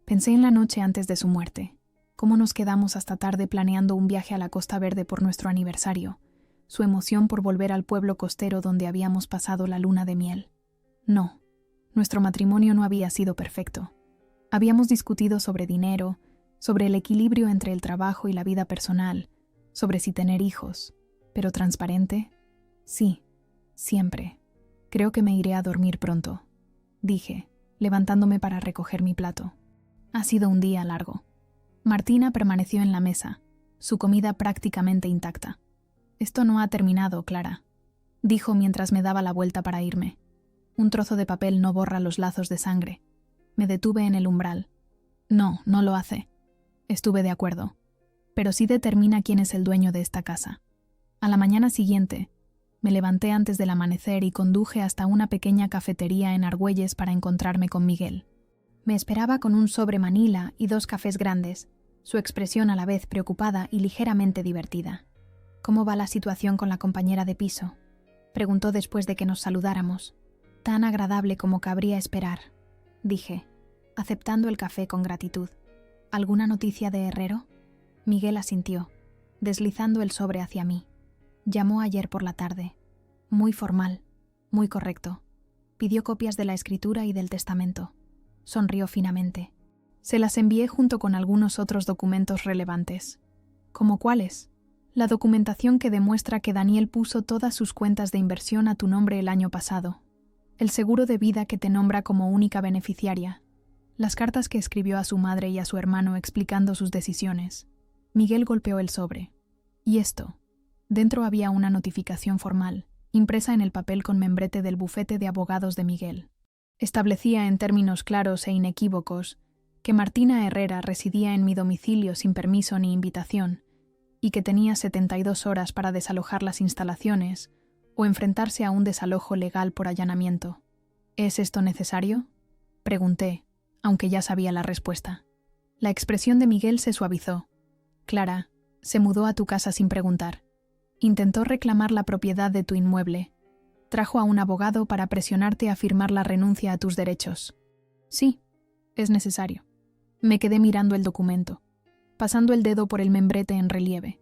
Pensé en la noche antes de su muerte, cómo nos quedamos hasta tarde planeando un viaje a la Costa Verde por nuestro aniversario, su emoción por volver al pueblo costero donde habíamos pasado la luna de miel. No, nuestro matrimonio no había sido perfecto. Habíamos discutido sobre dinero, sobre el equilibrio entre el trabajo y la vida personal, sobre si tener hijos, pero transparente, sí, siempre. Creo que me iré a dormir pronto, dije, levantándome para recoger mi plato. Ha sido un día largo. Martina permaneció en la mesa, su comida prácticamente intacta. Esto no ha terminado, Clara, dijo mientras me daba la vuelta para irme. Un trozo de papel no borra los lazos de sangre. Me detuve en el umbral. No, no lo hace. Estuve de acuerdo. Pero sí determina quién es el dueño de esta casa. A la mañana siguiente, me levanté antes del amanecer y conduje hasta una pequeña cafetería en Argüelles para encontrarme con Miguel. Me esperaba con un sobre Manila y 2 cafés grandes, su expresión a la vez preocupada y ligeramente divertida. «¿Cómo va la situación con la compañera de piso?», preguntó después de que nos saludáramos. «Tan agradable como cabría esperar», dije, aceptando el café con gratitud. «¿Alguna noticia de Herrero?». Miguel asintió, deslizando el sobre hacia mí. Llamó ayer por la tarde. Muy formal, muy correcto. Pidió copias de la escritura y del testamento. Sonrió finamente. Se las envié junto con algunos otros documentos relevantes. ¿Cómo cuáles? La documentación que demuestra que Daniel puso todas sus cuentas de inversión a tu nombre el año pasado. El seguro de vida que te nombra como única beneficiaria. Las cartas que escribió a su madre y a su hermano explicando sus decisiones. Miguel golpeó el sobre. ¿Y esto? Dentro había una notificación formal, impresa en el papel con membrete del bufete de abogados de Miguel. Establecía en términos claros e inequívocos que Martina Herrera residía en mi domicilio sin permiso ni invitación y que tenía 72 horas para desalojar las instalaciones o enfrentarse a un desalojo legal por allanamiento. ¿Es esto necesario?, pregunté, aunque ya sabía la respuesta. La expresión de Miguel se suavizó, Clara, se mudó a tu casa sin preguntar. Intentó reclamar la propiedad de tu inmueble. Trajo a un abogado para presionarte a firmar la renuncia a tus derechos. Sí, es necesario. Me quedé mirando el documento, pasando el dedo por el membrete en relieve.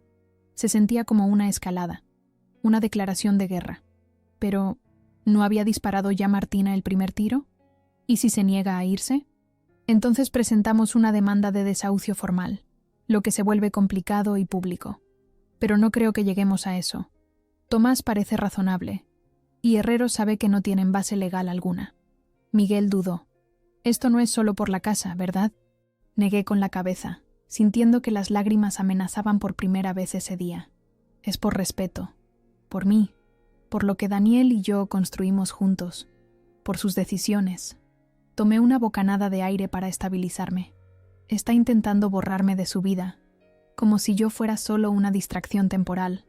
Se sentía como una escalada, una declaración de guerra. Pero, ¿no había disparado ya Martina el primer tiro? ¿Y si se niega a irse? Entonces presentamos una demanda de desahucio formal, lo que se vuelve complicado y público. Pero no creo que lleguemos a eso. Tomás parece razonable, y Herrero sabe que no tienen base legal alguna. Miguel dudó. Esto no es solo por la casa, ¿verdad? Negué con la cabeza, sintiendo que las lágrimas amenazaban por primera vez ese día. Es por respeto, por mí, por lo que Daniel y yo construimos juntos, por sus decisiones. Tomé una bocanada de aire para estabilizarme. Está intentando borrarme de su vida, como si yo fuera solo una distracción temporal,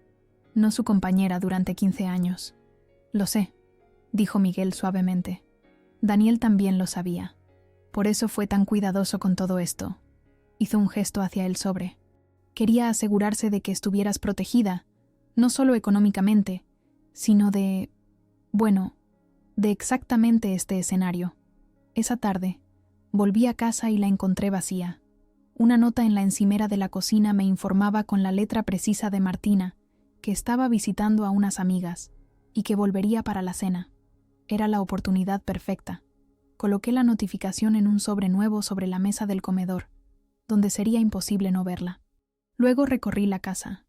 no su compañera durante 15 años. Lo sé, dijo Miguel suavemente. Daniel también lo sabía. Por eso fue tan cuidadoso con todo esto. Hizo un gesto hacia el sobre. Quería asegurarse de que estuvieras protegida, no solo económicamente, sino de exactamente este escenario. Esa tarde, volví a casa y la encontré vacía. Una nota en la encimera de la cocina me informaba con la letra precisa de Martina que estaba visitando a unas amigas y que volvería para la cena. Era la oportunidad perfecta. Coloqué la notificación en un sobre nuevo sobre la mesa del comedor, donde sería imposible no verla. Luego recorrí la casa,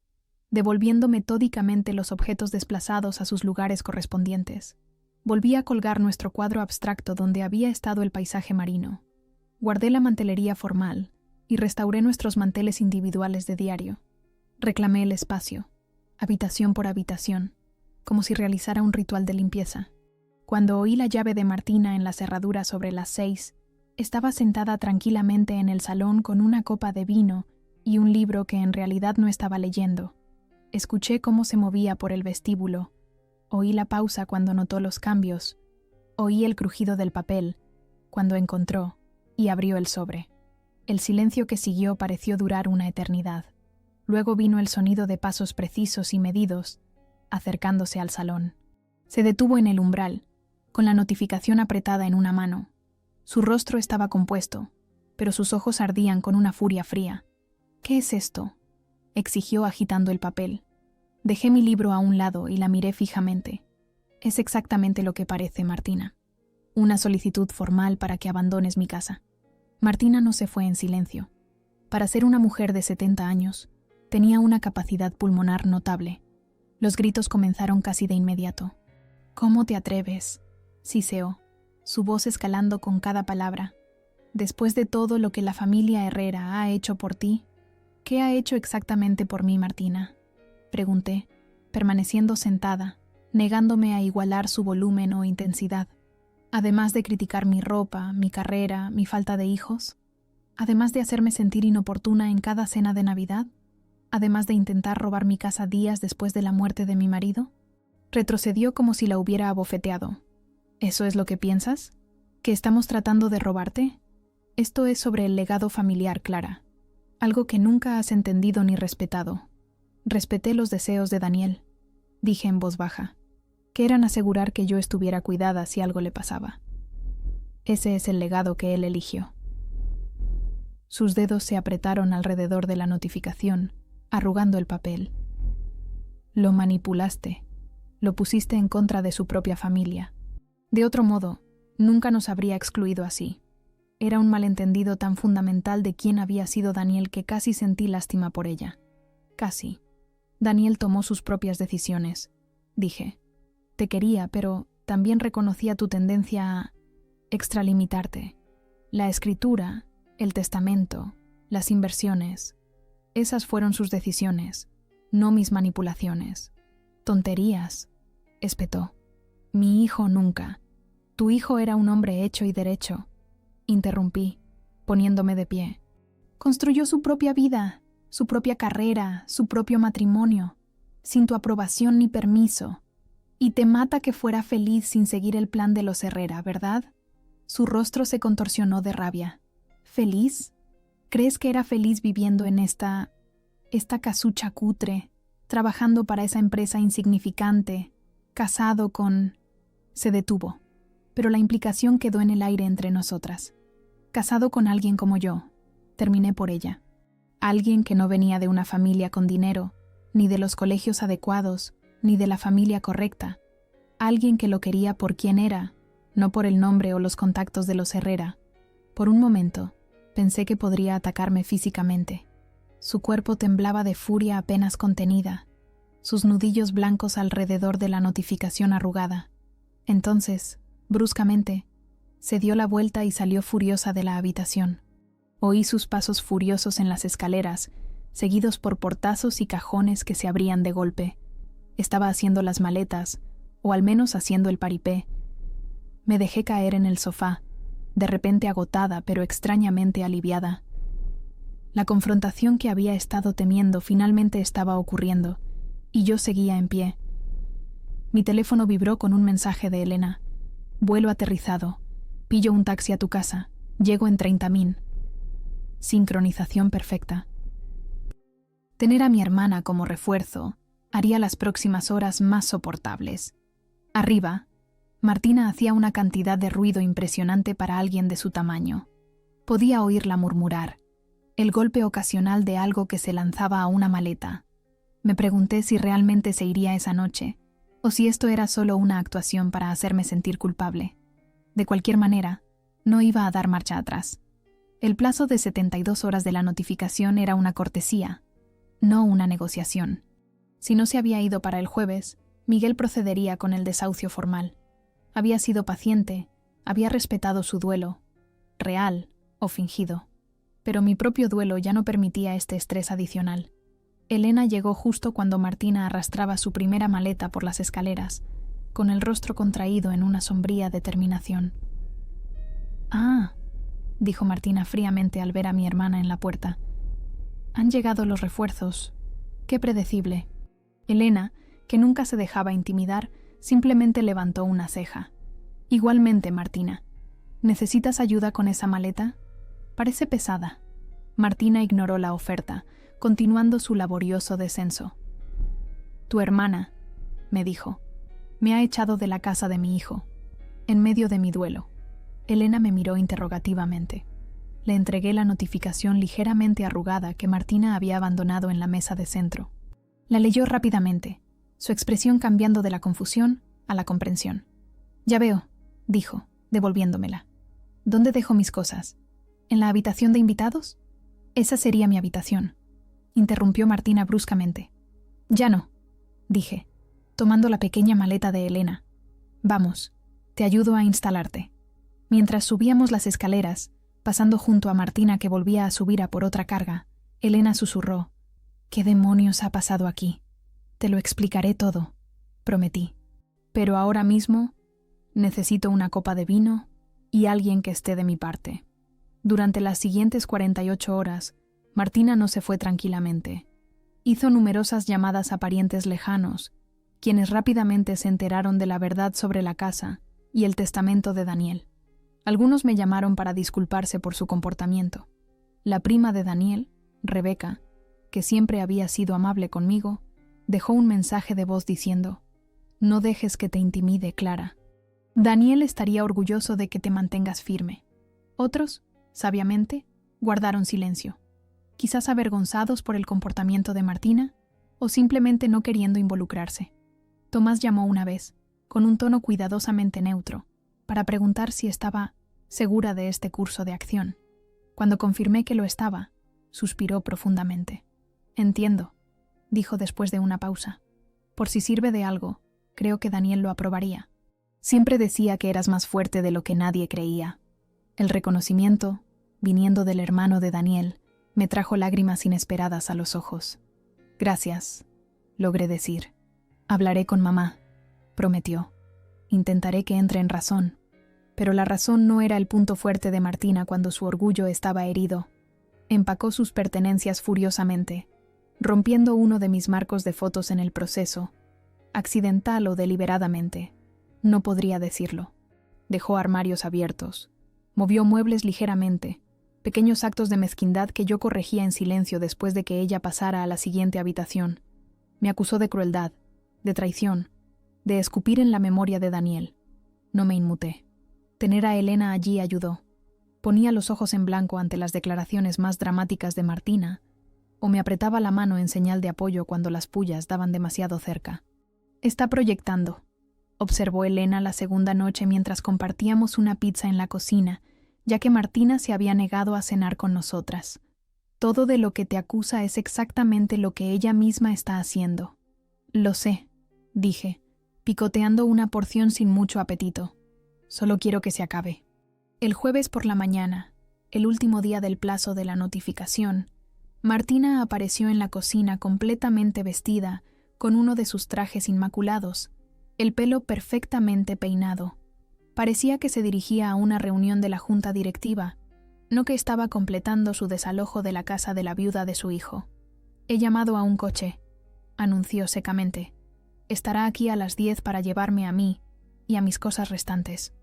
devolviendo metódicamente los objetos desplazados a sus lugares correspondientes. Volví a colgar nuestro cuadro abstracto donde había estado el paisaje marino. Guardé la mantelería formal y restauré nuestros manteles individuales de diario. Reclamé el espacio, habitación por habitación, como si realizara un ritual de limpieza. Cuando oí la llave de Martina en la cerradura sobre las 6, estaba sentada tranquilamente en el salón con una copa de vino y un libro que en realidad no estaba leyendo. Escuché cómo se movía por el vestíbulo. Oí la pausa cuando notó los cambios. Oí el crujido del papel, cuando encontró y abrió el sobre. El silencio que siguió pareció durar una eternidad. Luego vino el sonido de pasos precisos y medidos, acercándose al salón. Se detuvo en el umbral, con la notificación apretada en una mano. Su rostro estaba compuesto, pero sus ojos ardían con una furia fría. «¿Qué es esto?», exigió agitando el papel. Dejé mi libro a un lado y la miré fijamente. «Es exactamente lo que parece, Martina. Una solicitud formal para que abandones mi casa». Martina no se fue en silencio. Para ser una mujer de 70 años, tenía una capacidad pulmonar notable. Los gritos comenzaron casi de inmediato. «¿Cómo te atreves?», siseó, su voz escalando con cada palabra. «Después de todo lo que la familia Herrera ha hecho por ti, ¿qué ha hecho exactamente por mí, Martina?», pregunté, permaneciendo sentada, negándome a igualar su volumen o intensidad. Además de criticar mi ropa, mi carrera, mi falta de hijos, además de hacerme sentir inoportuna en cada cena de Navidad, además de intentar robar mi casa días después de la muerte de mi marido. Retrocedió como si la hubiera abofeteado. ¿Eso es lo que piensas? ¿Que estamos tratando de robarte? Esto es sobre el legado familiar, Clara. Algo que nunca has entendido ni respetado. Respeté los deseos de Daniel, dije en voz baja, que eran asegurar que yo estuviera cuidada si algo le pasaba. Ese es el legado que él eligió. Sus dedos se apretaron alrededor de la notificación, arrugando el papel. Lo manipulaste, lo pusiste en contra de su propia familia. De otro modo, nunca nos habría excluido así. Era un malentendido tan fundamental de quién había sido Daniel que casi sentí lástima por ella. Casi. Daniel tomó sus propias decisiones, dije. Te quería, pero también reconocía tu tendencia a extralimitarte. La escritura, el testamento, las inversiones. Esas fueron sus decisiones, no mis manipulaciones. Tonterías, espetó. Mi hijo nunca. Tu hijo era un hombre hecho y derecho. Interrumpí, poniéndome de pie. Construyó su propia vida, su propia carrera, su propio matrimonio, sin tu aprobación ni permiso. Y te mata que fuera feliz sin seguir el plan de los Herrera, ¿verdad? Su rostro se contorsionó de rabia. ¿Feliz? ¿Crees que era feliz viviendo en esta Esta casucha cutre, trabajando para esa empresa insignificante, casado con... Se detuvo, pero la implicación quedó en el aire entre nosotras. Casado con alguien como yo, terminé por ella. Alguien que no venía de una familia con dinero, ni de los colegios adecuados, ni de la familia correcta. Alguien que lo quería por quien era, no por el nombre o los contactos de los Herrera. Por un momento, pensé que podría atacarme físicamente. Su cuerpo temblaba de furia apenas contenida, sus nudillos blancos alrededor de la notificación arrugada. Entonces, bruscamente, se dio la vuelta y salió furiosa de la habitación. Oí sus pasos furiosos en las escaleras, seguidos por portazos y cajones que se abrían de golpe. Estaba haciendo las maletas, o al menos haciendo el paripé. Me dejé caer en el sofá, de repente agotada pero extrañamente aliviada. La confrontación que había estado temiendo finalmente estaba ocurriendo, y yo seguía en pie. Mi teléfono vibró con un mensaje de Elena. Vuelo aterrizado. Pillo un taxi a tu casa. Llego en 30 min. Sincronización perfecta. Tener a mi hermana como refuerzo haría las próximas horas más soportables. Arriba, Martina hacía una cantidad de ruido impresionante para alguien de su tamaño. Podía oírla murmurar, el golpe ocasional de algo que se lanzaba a una maleta. Me pregunté si realmente se iría esa noche, o si esto era solo una actuación para hacerme sentir culpable. De cualquier manera, no iba a dar marcha atrás. El plazo de 72 horas de la notificación era una cortesía, no una negociación. Si no se había ido para el jueves, Miguel procedería con el desahucio formal. Había sido paciente, había respetado su duelo, real o fingido. Pero mi propio duelo ya no permitía este estrés adicional. Elena llegó justo cuando Martina arrastraba su primera maleta por las escaleras, con el rostro contraído en una sombría determinación. «Ah», dijo Martina fríamente al ver a mi hermana en la puerta. «Han llegado los refuerzos. Qué predecible». Elena, que nunca se dejaba intimidar, simplemente levantó una ceja. «Igualmente, Martina. ¿Necesitas ayuda con esa maleta? Parece pesada». Martina ignoró la oferta, continuando su laborioso descenso. «Tu hermana», me dijo, «me ha echado de la casa de mi hijo, en medio de mi duelo». Elena me miró interrogativamente. Le entregué la notificación ligeramente arrugada que Martina había abandonado en la mesa de centro. La leyó rápidamente, su expresión cambiando de la confusión a la comprensión. «Ya veo», dijo, devolviéndomela. «¿Dónde dejo mis cosas? ¿En la habitación de invitados?» «Esa sería mi habitación», interrumpió Martina bruscamente. «Ya no», dije, tomando la pequeña maleta de Elena. «Vamos, te ayudo a instalarte». Mientras subíamos las escaleras, pasando junto a Martina que volvía a subir a por otra carga, Elena susurró: «¿Qué demonios ha pasado aquí? Te lo explicaré todo», prometí. «Pero ahora mismo necesito una copa de vino y alguien que esté de mi parte». Durante las siguientes 48 horas, Martina no se fue tranquilamente. Hizo numerosas llamadas a parientes lejanos, quienes rápidamente se enteraron de la verdad sobre la casa y el testamento de Daniel. Algunos me llamaron para disculparse por su comportamiento. La prima de Daniel, Rebeca, que siempre había sido amable conmigo, dejó un mensaje de voz diciendo: «No dejes que te intimide, Clara. Daniel estaría orgulloso de que te mantengas firme». Otros, sabiamente, guardaron silencio, quizás avergonzados por el comportamiento de Martina o simplemente no queriendo involucrarse. Tomás llamó una vez, con un tono cuidadosamente neutro, para preguntar si estaba segura de este curso de acción. Cuando confirmé que lo estaba, suspiró profundamente. «Entiendo», dijo después de una pausa. «Por si sirve de algo, creo que Daniel lo aprobaría. Siempre decía que eras más fuerte de lo que nadie creía». El reconocimiento, viniendo del hermano de Daniel, me trajo lágrimas inesperadas a los ojos. «Gracias», logré decir. «Hablaré con mamá», prometió. «Intentaré que entre en razón». Pero la razón no era el punto fuerte de Martina cuando su orgullo estaba herido. Empacó sus pertenencias furiosamente, rompiendo uno de mis marcos de fotos en el proceso, accidental o deliberadamente. No podría decirlo. Dejó armarios abiertos. Movió muebles ligeramente, pequeños actos de mezquindad que yo corregía en silencio después de que ella pasara a la siguiente habitación. Me acusó de crueldad, de traición, de escupir en la memoria de Daniel. No me inmuté. Tener a Elena allí ayudó. Ponía los ojos en blanco ante las declaraciones más dramáticas de Martina, o me apretaba la mano en señal de apoyo cuando las pullas daban demasiado cerca. «Está proyectando», observó Elena la segunda noche mientras compartíamos una pizza en la cocina, ya que Martina se había negado a cenar con nosotras. «Todo de lo que te acusa es exactamente lo que ella misma está haciendo». «Lo sé», dije, picoteando una porción sin mucho apetito. «Solo quiero que se acabe». El jueves por la mañana, el último día del plazo de la notificación, Martina apareció en la cocina completamente vestida, con uno de sus trajes inmaculados, el pelo perfectamente peinado. Parecía que se dirigía a una reunión de la junta directiva, no que estaba completando su desalojo de la casa de la viuda de su hijo. «He llamado a un coche», anunció secamente. «Estará aquí a las 10 para llevarme a mí y a mis cosas restantes».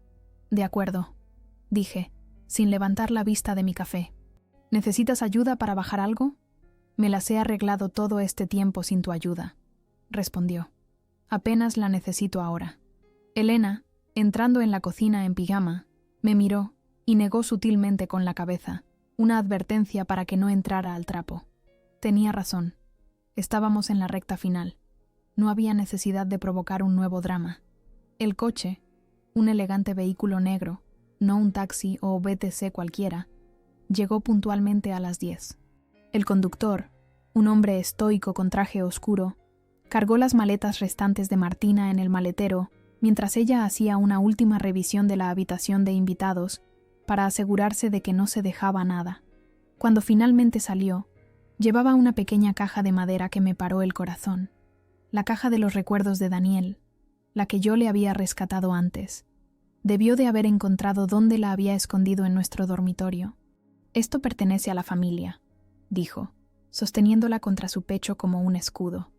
«De acuerdo», dije, sin levantar la vista de mi café. «¿Necesitas ayuda para bajar algo?» «Me las he arreglado todo este tiempo sin tu ayuda», respondió. «Apenas la necesito ahora». Elena, entrando en la cocina en pijama, me miró y negó sutilmente con la cabeza, una advertencia para que no entrara al trapo. Tenía razón. Estábamos en la recta final. No había necesidad de provocar un nuevo drama. El coche, un elegante vehículo negro, no un taxi o BTC cualquiera, llegó puntualmente a las 10. El conductor, un hombre estoico con traje oscuro, cargó las maletas restantes de Martina en el maletero mientras ella hacía una última revisión de la habitación de invitados para asegurarse de que no se dejaba nada. Cuando finalmente salió, llevaba una pequeña caja de madera que me paró el corazón. La caja de los recuerdos de Daniel, la que yo le había rescatado antes. Debió de haber encontrado dónde la había escondido en nuestro dormitorio. «Esto pertenece a la familia», dijo, sosteniéndola contra su pecho como un escudo.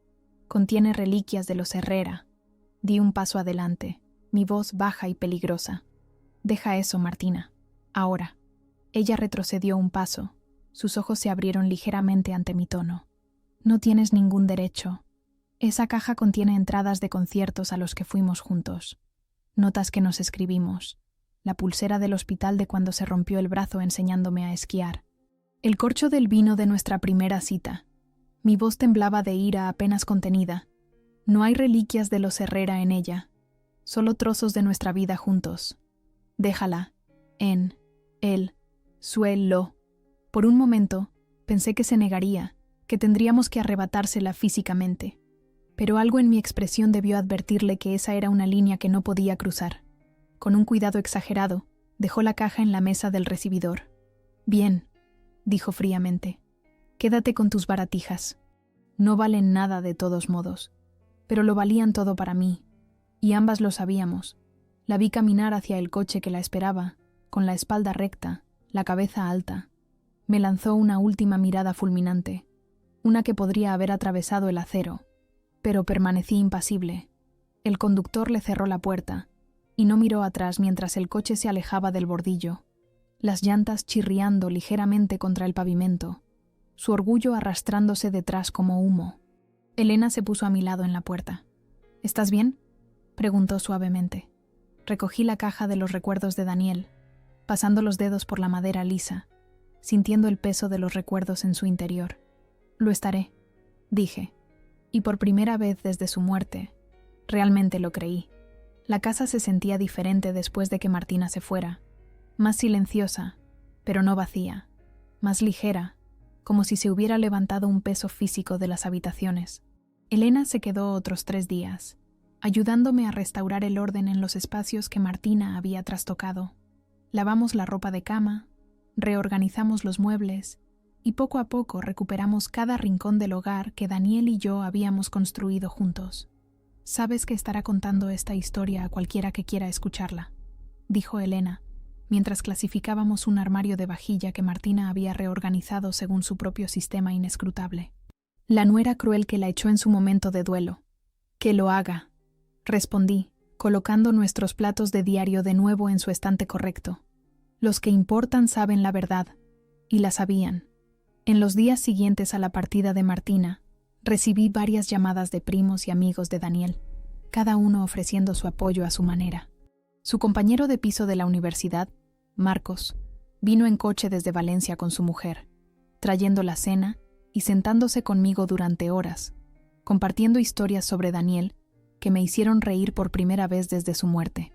«Contiene reliquias de los Herrera». Di un paso adelante, mi voz baja y peligrosa. «Deja eso, Martina. Ahora». Ella retrocedió un paso. Sus ojos se abrieron ligeramente ante mi tono. «No tienes ningún derecho. Esa caja contiene entradas de conciertos a los que fuimos juntos. Notas que nos escribimos. La pulsera del hospital de cuando se rompió el brazo enseñándome a esquiar. El corcho del vino de nuestra primera cita». Mi voz temblaba de ira apenas contenida. «No hay reliquias de los Herrera en ella. Solo trozos de nuestra vida juntos. Déjala. En. El. Suelo». Por un momento, pensé que se negaría, que tendríamos que arrebatársela físicamente. Pero algo en mi expresión debió advertirle que esa era una línea que no podía cruzar. Con un cuidado exagerado, dejó la caja en la mesa del recibidor. «Bien», dijo fríamente. «Quédate con tus baratijas. No valen nada de todos modos. Pero lo valían todo para mí, y ambas lo sabíamos». La vi caminar hacia el coche que la esperaba, con la espalda recta, la cabeza alta. Me lanzó una última mirada fulminante, una que podría haber atravesado el acero, pero permanecí impasible. El conductor le cerró la puerta, y no miró atrás mientras el coche se alejaba del bordillo, las llantas chirriando ligeramente contra el pavimento, su orgullo arrastrándose detrás como humo. Elena se puso a mi lado en la puerta. «¿Estás bien?», preguntó suavemente. Recogí la caja de los recuerdos de Daniel, pasando los dedos por la madera lisa, sintiendo el peso de los recuerdos en su interior. «Lo estaré», dije, y por primera vez desde su muerte, realmente lo creí. La casa se sentía diferente después de que Martina se fuera, más silenciosa, pero no vacía, más ligera, como si se hubiera levantado un peso físico de las habitaciones. Elena se quedó otros 3 días, ayudándome a restaurar el orden en los espacios que Martina había trastocado. Lavamos la ropa de cama, reorganizamos los muebles y poco a poco recuperamos cada rincón del hogar que Daniel y yo habíamos construido juntos. «Sabes que estará contando esta historia a cualquiera que quiera escucharla», dijo Elena, mientras clasificábamos un armario de vajilla que Martina había reorganizado según su propio sistema inescrutable. «La nuera cruel que la echó en su momento de duelo». «Que lo haga», respondí, colocando nuestros platos de diario de nuevo en su estante correcto. «Los que importan saben la verdad. Y la sabían. En los días siguientes a la partida de Martina, recibí varias llamadas de primos y amigos de Daniel, cada uno ofreciendo su apoyo a su manera. Su compañero de piso de la universidad, Marcos, vino en coche desde Valencia con su mujer, trayendo la cena y sentándose conmigo durante horas, compartiendo historias sobre Daniel que me hicieron reír por primera vez desde su muerte.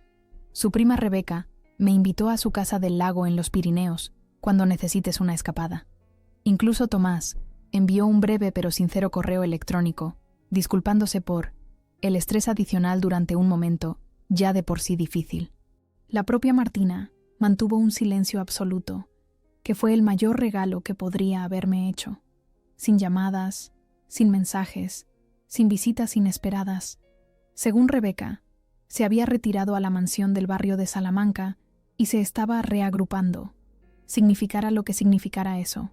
Su prima Rebeca me invitó a su casa del lago en los Pirineos cuando necesites una escapada. Incluso Tomás envió un breve pero sincero correo electrónico, disculpándose por el estrés adicional durante un momento ya de por sí difícil. La propia Martina mantuvo un silencio absoluto, que fue el mayor regalo que podría haberme hecho. Sin llamadas, sin mensajes, sin visitas inesperadas. Según Rebeca, se había retirado a la mansión del barrio de Salamanca y se estaba reagrupando, significara lo que significara eso.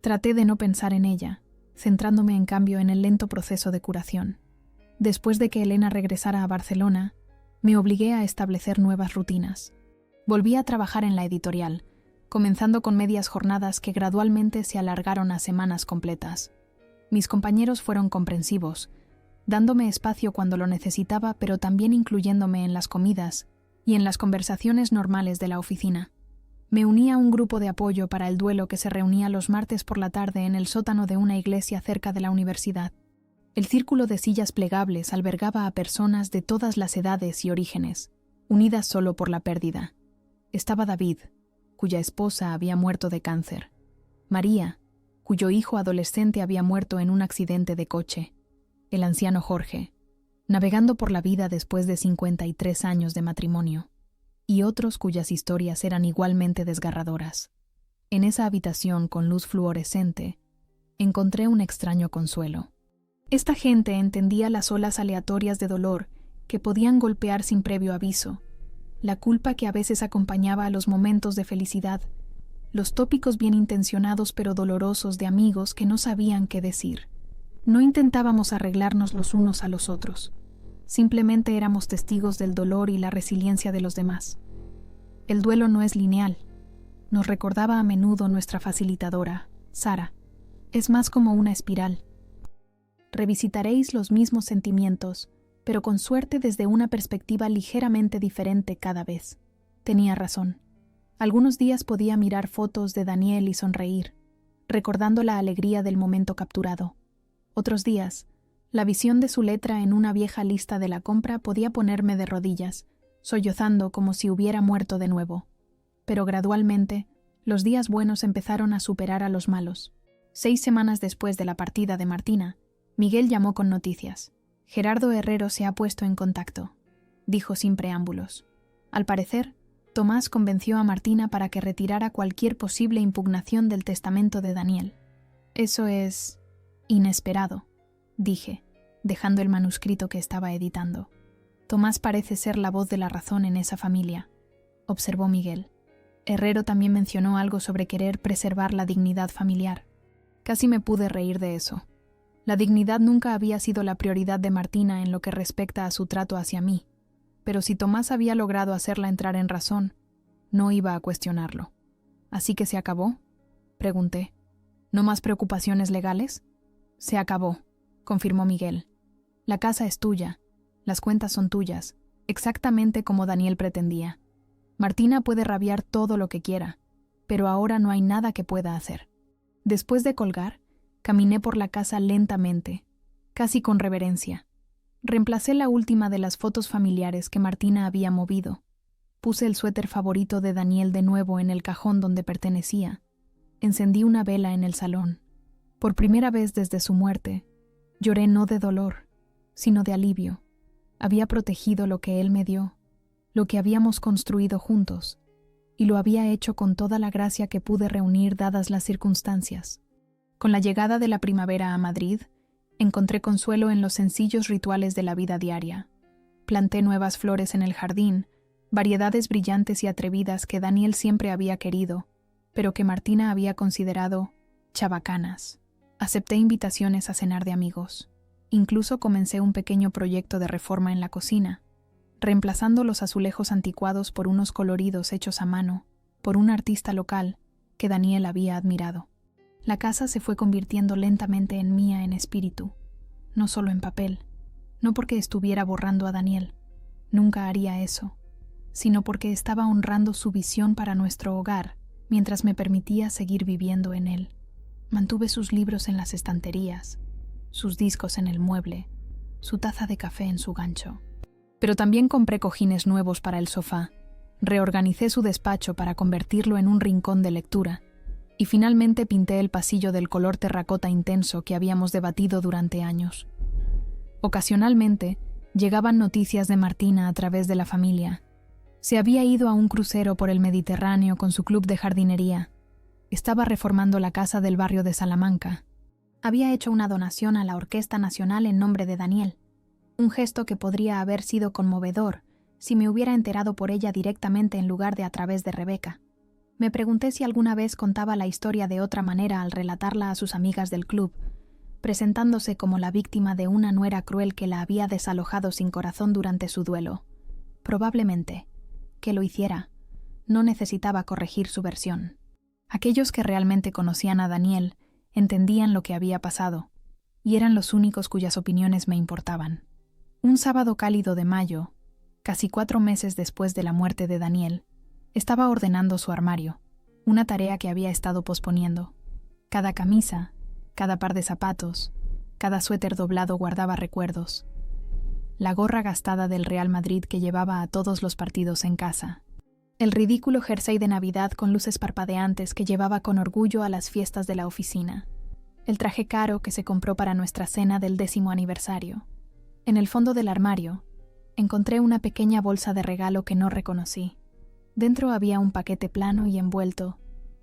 Traté de no pensar en ella, centrándome en cambio en el lento proceso de curación. Después de que Elena regresara a Barcelona, me obligué a establecer nuevas rutinas. Volví a trabajar en la editorial, comenzando con medias jornadas que gradualmente se alargaron a semanas completas. Mis compañeros fueron comprensivos, dándome espacio cuando lo necesitaba, pero también incluyéndome en las comidas y en las conversaciones normales de la oficina. Me uní a un grupo de apoyo para el duelo que se reunía los martes por la tarde en el sótano de una iglesia cerca de la universidad. El círculo de sillas plegables albergaba a personas de todas las edades y orígenes, unidas solo por la pérdida. Estaba David, cuya esposa había muerto de cáncer. María, cuyo hijo adolescente había muerto en un accidente de coche. El anciano Jorge, navegando por la vida después de 53 años de matrimonio. Y otros cuyas historias eran igualmente desgarradoras. En esa habitación con luz fluorescente, encontré un extraño consuelo. Esta gente entendía las olas aleatorias de dolor que podían golpear sin previo aviso, la culpa que a veces acompañaba a los momentos de felicidad, los tópicos bien intencionados pero dolorosos de amigos que no sabían qué decir. No intentábamos arreglarnos los unos a los otros. Simplemente éramos testigos del dolor y la resiliencia de los demás. El duelo no es lineal, nos recordaba a menudo nuestra facilitadora, Sara. Es más como una espiral. Revisitaréis los mismos sentimientos, pero con suerte desde una perspectiva ligeramente diferente cada vez. Tenía razón. Algunos días podía mirar fotos de Daniel y sonreír, recordando la alegría del momento capturado. Otros días, la visión de su letra en una vieja lista de la compra podía ponerme de rodillas, sollozando como si hubiera muerto de nuevo. Pero gradualmente, los días buenos empezaron a superar a los malos. 6 semanas después de la partida de Martina, Miguel llamó con noticias. Gerardo Herrero se ha puesto en contacto, dijo sin preámbulos. Al parecer, Tomás convenció a Martina para que retirara cualquier posible impugnación del testamento de Daniel. Eso es inesperado, dije, dejando el manuscrito que estaba editando. Tomás parece ser la voz de la razón en esa familia, observó Miguel. Herrero también mencionó algo sobre querer preservar la dignidad familiar. Casi me pude reír de eso. La dignidad nunca había sido la prioridad de Martina en lo que respecta a su trato hacia mí, pero si Tomás había logrado hacerla entrar en razón, no iba a cuestionarlo. ¿Así que se acabó?, pregunté. ¿No más preocupaciones legales? Se acabó, confirmó Miguel. La casa es tuya, las cuentas son tuyas, exactamente como Daniel pretendía. Martina puede rabiar todo lo que quiera, pero ahora no hay nada que pueda hacer. Después de colgar, caminé por la casa lentamente, casi con reverencia. Reemplacé la última de las fotos familiares que Martina había movido. Puse el suéter favorito de Daniel de nuevo en el cajón donde pertenecía. Encendí una vela en el salón. Por primera vez desde su muerte, lloré no de dolor, sino de alivio. Había protegido lo que él me dio, lo que habíamos construido juntos, y lo había hecho con toda la gracia que pude reunir dadas las circunstancias. Con la llegada de la primavera a Madrid, encontré consuelo en los sencillos rituales de la vida diaria. Planté nuevas flores en el jardín, variedades brillantes y atrevidas que Daniel siempre había querido, pero que Martina había considerado chabacanas. Acepté invitaciones a cenar de amigos. Incluso comencé un pequeño proyecto de reforma en la cocina, reemplazando los azulejos anticuados por unos coloridos hechos a mano, por un artista local, que Daniel había admirado. La casa se fue convirtiendo lentamente en mía en espíritu, no solo en papel, no porque estuviera borrando a Daniel, nunca haría eso, sino porque estaba honrando su visión para nuestro hogar mientras me permitía seguir viviendo en él. Mantuve sus libros en las estanterías, sus discos en el mueble, su taza de café en su gancho. Pero también compré cojines nuevos para el sofá, reorganicé su despacho para convertirlo en un rincón de lectura, y finalmente pinté el pasillo del color terracota intenso que habíamos debatido durante años. Ocasionalmente, llegaban noticias de Martina a través de la familia. Se había ido a un crucero por el Mediterráneo con su club de jardinería. Estaba reformando la casa del barrio de Salamanca. Había hecho una donación a la Orquesta Nacional en nombre de Daniel, un gesto que podría haber sido conmovedor si me hubiera enterado por ella directamente en lugar de a través de Rebeca. Me pregunté si alguna vez contaba la historia de otra manera al relatarla a sus amigas del club, presentándose como la víctima de una nuera cruel que la había desalojado sin corazón durante su duelo. Probablemente, que lo hiciera, no necesitaba corregir su versión. Aquellos que realmente conocían a Daniel entendían lo que había pasado, y eran los únicos cuyas opiniones me importaban. Un sábado cálido de mayo, casi 4 meses después de la muerte de Daniel, estaba ordenando su armario, una tarea que había estado posponiendo. Cada camisa, cada par de zapatos, cada suéter doblado guardaba recuerdos. La gorra gastada del Real Madrid que llevaba a todos los partidos en casa. El ridículo jersey de Navidad con luces parpadeantes que llevaba con orgullo a las fiestas de la oficina. El traje caro que se compró para nuestra cena del 10º aniversario. En el fondo del armario, encontré una pequeña bolsa de regalo que no reconocí. Dentro había un paquete plano y envuelto,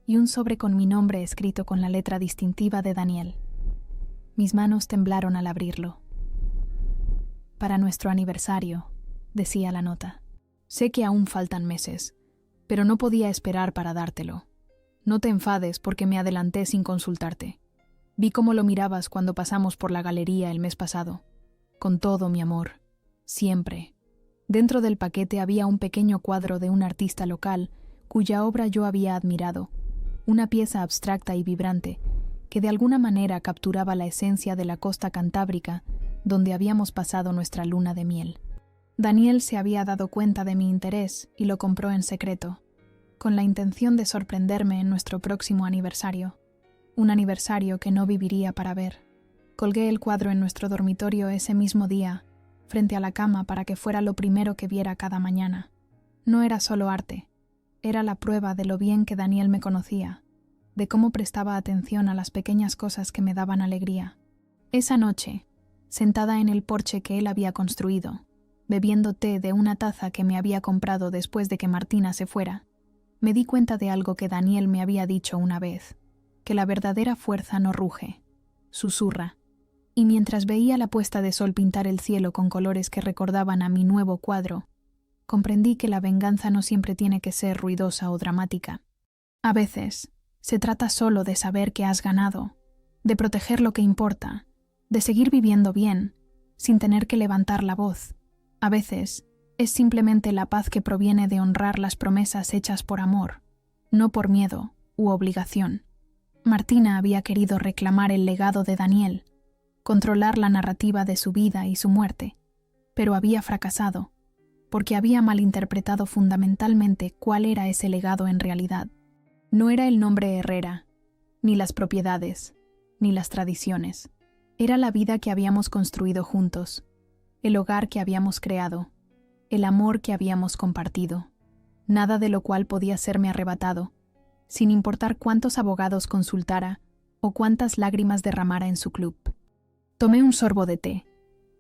y un sobre con mi nombre escrito con la letra distintiva de Daniel. Mis manos temblaron al abrirlo. Para nuestro aniversario, decía la nota. Sé que aún faltan meses, pero no podía esperar para dártelo. No te enfades porque me adelanté sin consultarte. Vi cómo lo mirabas cuando pasamos por la galería el mes pasado. Con todo, mi amor. Siempre. Dentro del paquete había un pequeño cuadro de un artista local cuya obra yo había admirado, una pieza abstracta y vibrante que de alguna manera capturaba la esencia de la costa cantábrica donde habíamos pasado nuestra luna de miel. Daniel se había dado cuenta de mi interés y lo compró en secreto, con la intención de sorprenderme en nuestro próximo aniversario, un aniversario que no viviría para ver. Colgué el cuadro en nuestro dormitorio ese mismo día, frente a la cama para que fuera lo primero que viera cada mañana. No era solo arte, era la prueba de lo bien que Daniel me conocía, de cómo prestaba atención a las pequeñas cosas que me daban alegría. Esa noche, sentada en el porche que él había construido, bebiendo té de una taza que me había comprado después de que Martina se fuera, me di cuenta de algo que Daniel me había dicho una vez, que la verdadera fuerza no ruge, susurra. Y mientras veía la puesta de sol pintar el cielo con colores que recordaban a mi nuevo cuadro, comprendí que la venganza no siempre tiene que ser ruidosa o dramática. A veces, se trata solo de saber que has ganado, de proteger lo que importa, de seguir viviendo bien, sin tener que levantar la voz. A veces, es simplemente la paz que proviene de honrar las promesas hechas por amor, no por miedo u obligación. Martina había querido reclamar el legado de Daniel, controlar la narrativa de su vida y su muerte, pero había fracasado, porque había malinterpretado fundamentalmente cuál era ese legado en realidad. No era el nombre Herrera, ni las propiedades, ni las tradiciones. Era la vida que habíamos construido juntos, el hogar que habíamos creado, el amor que habíamos compartido, nada de lo cual podía serme arrebatado, sin importar cuántos abogados consultara o cuántas lágrimas derramara en su club. Tomé un sorbo de té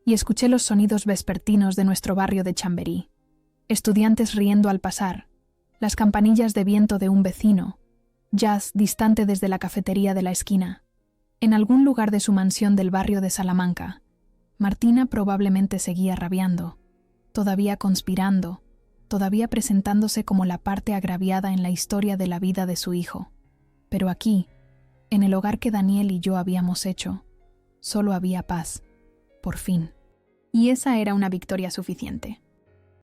y escuché los sonidos vespertinos de nuestro barrio de Chamberí. Estudiantes riendo al pasar, las campanillas de viento de un vecino, jazz distante desde la cafetería de la esquina. En algún lugar de su mansión del barrio de Salamanca, Martina probablemente seguía rabiando, todavía conspirando, todavía presentándose como la parte agraviada en la historia de la vida de su hijo. Pero aquí, en el hogar que Daniel y yo habíamos hecho, solo había paz, por fin. Y esa era una victoria suficiente.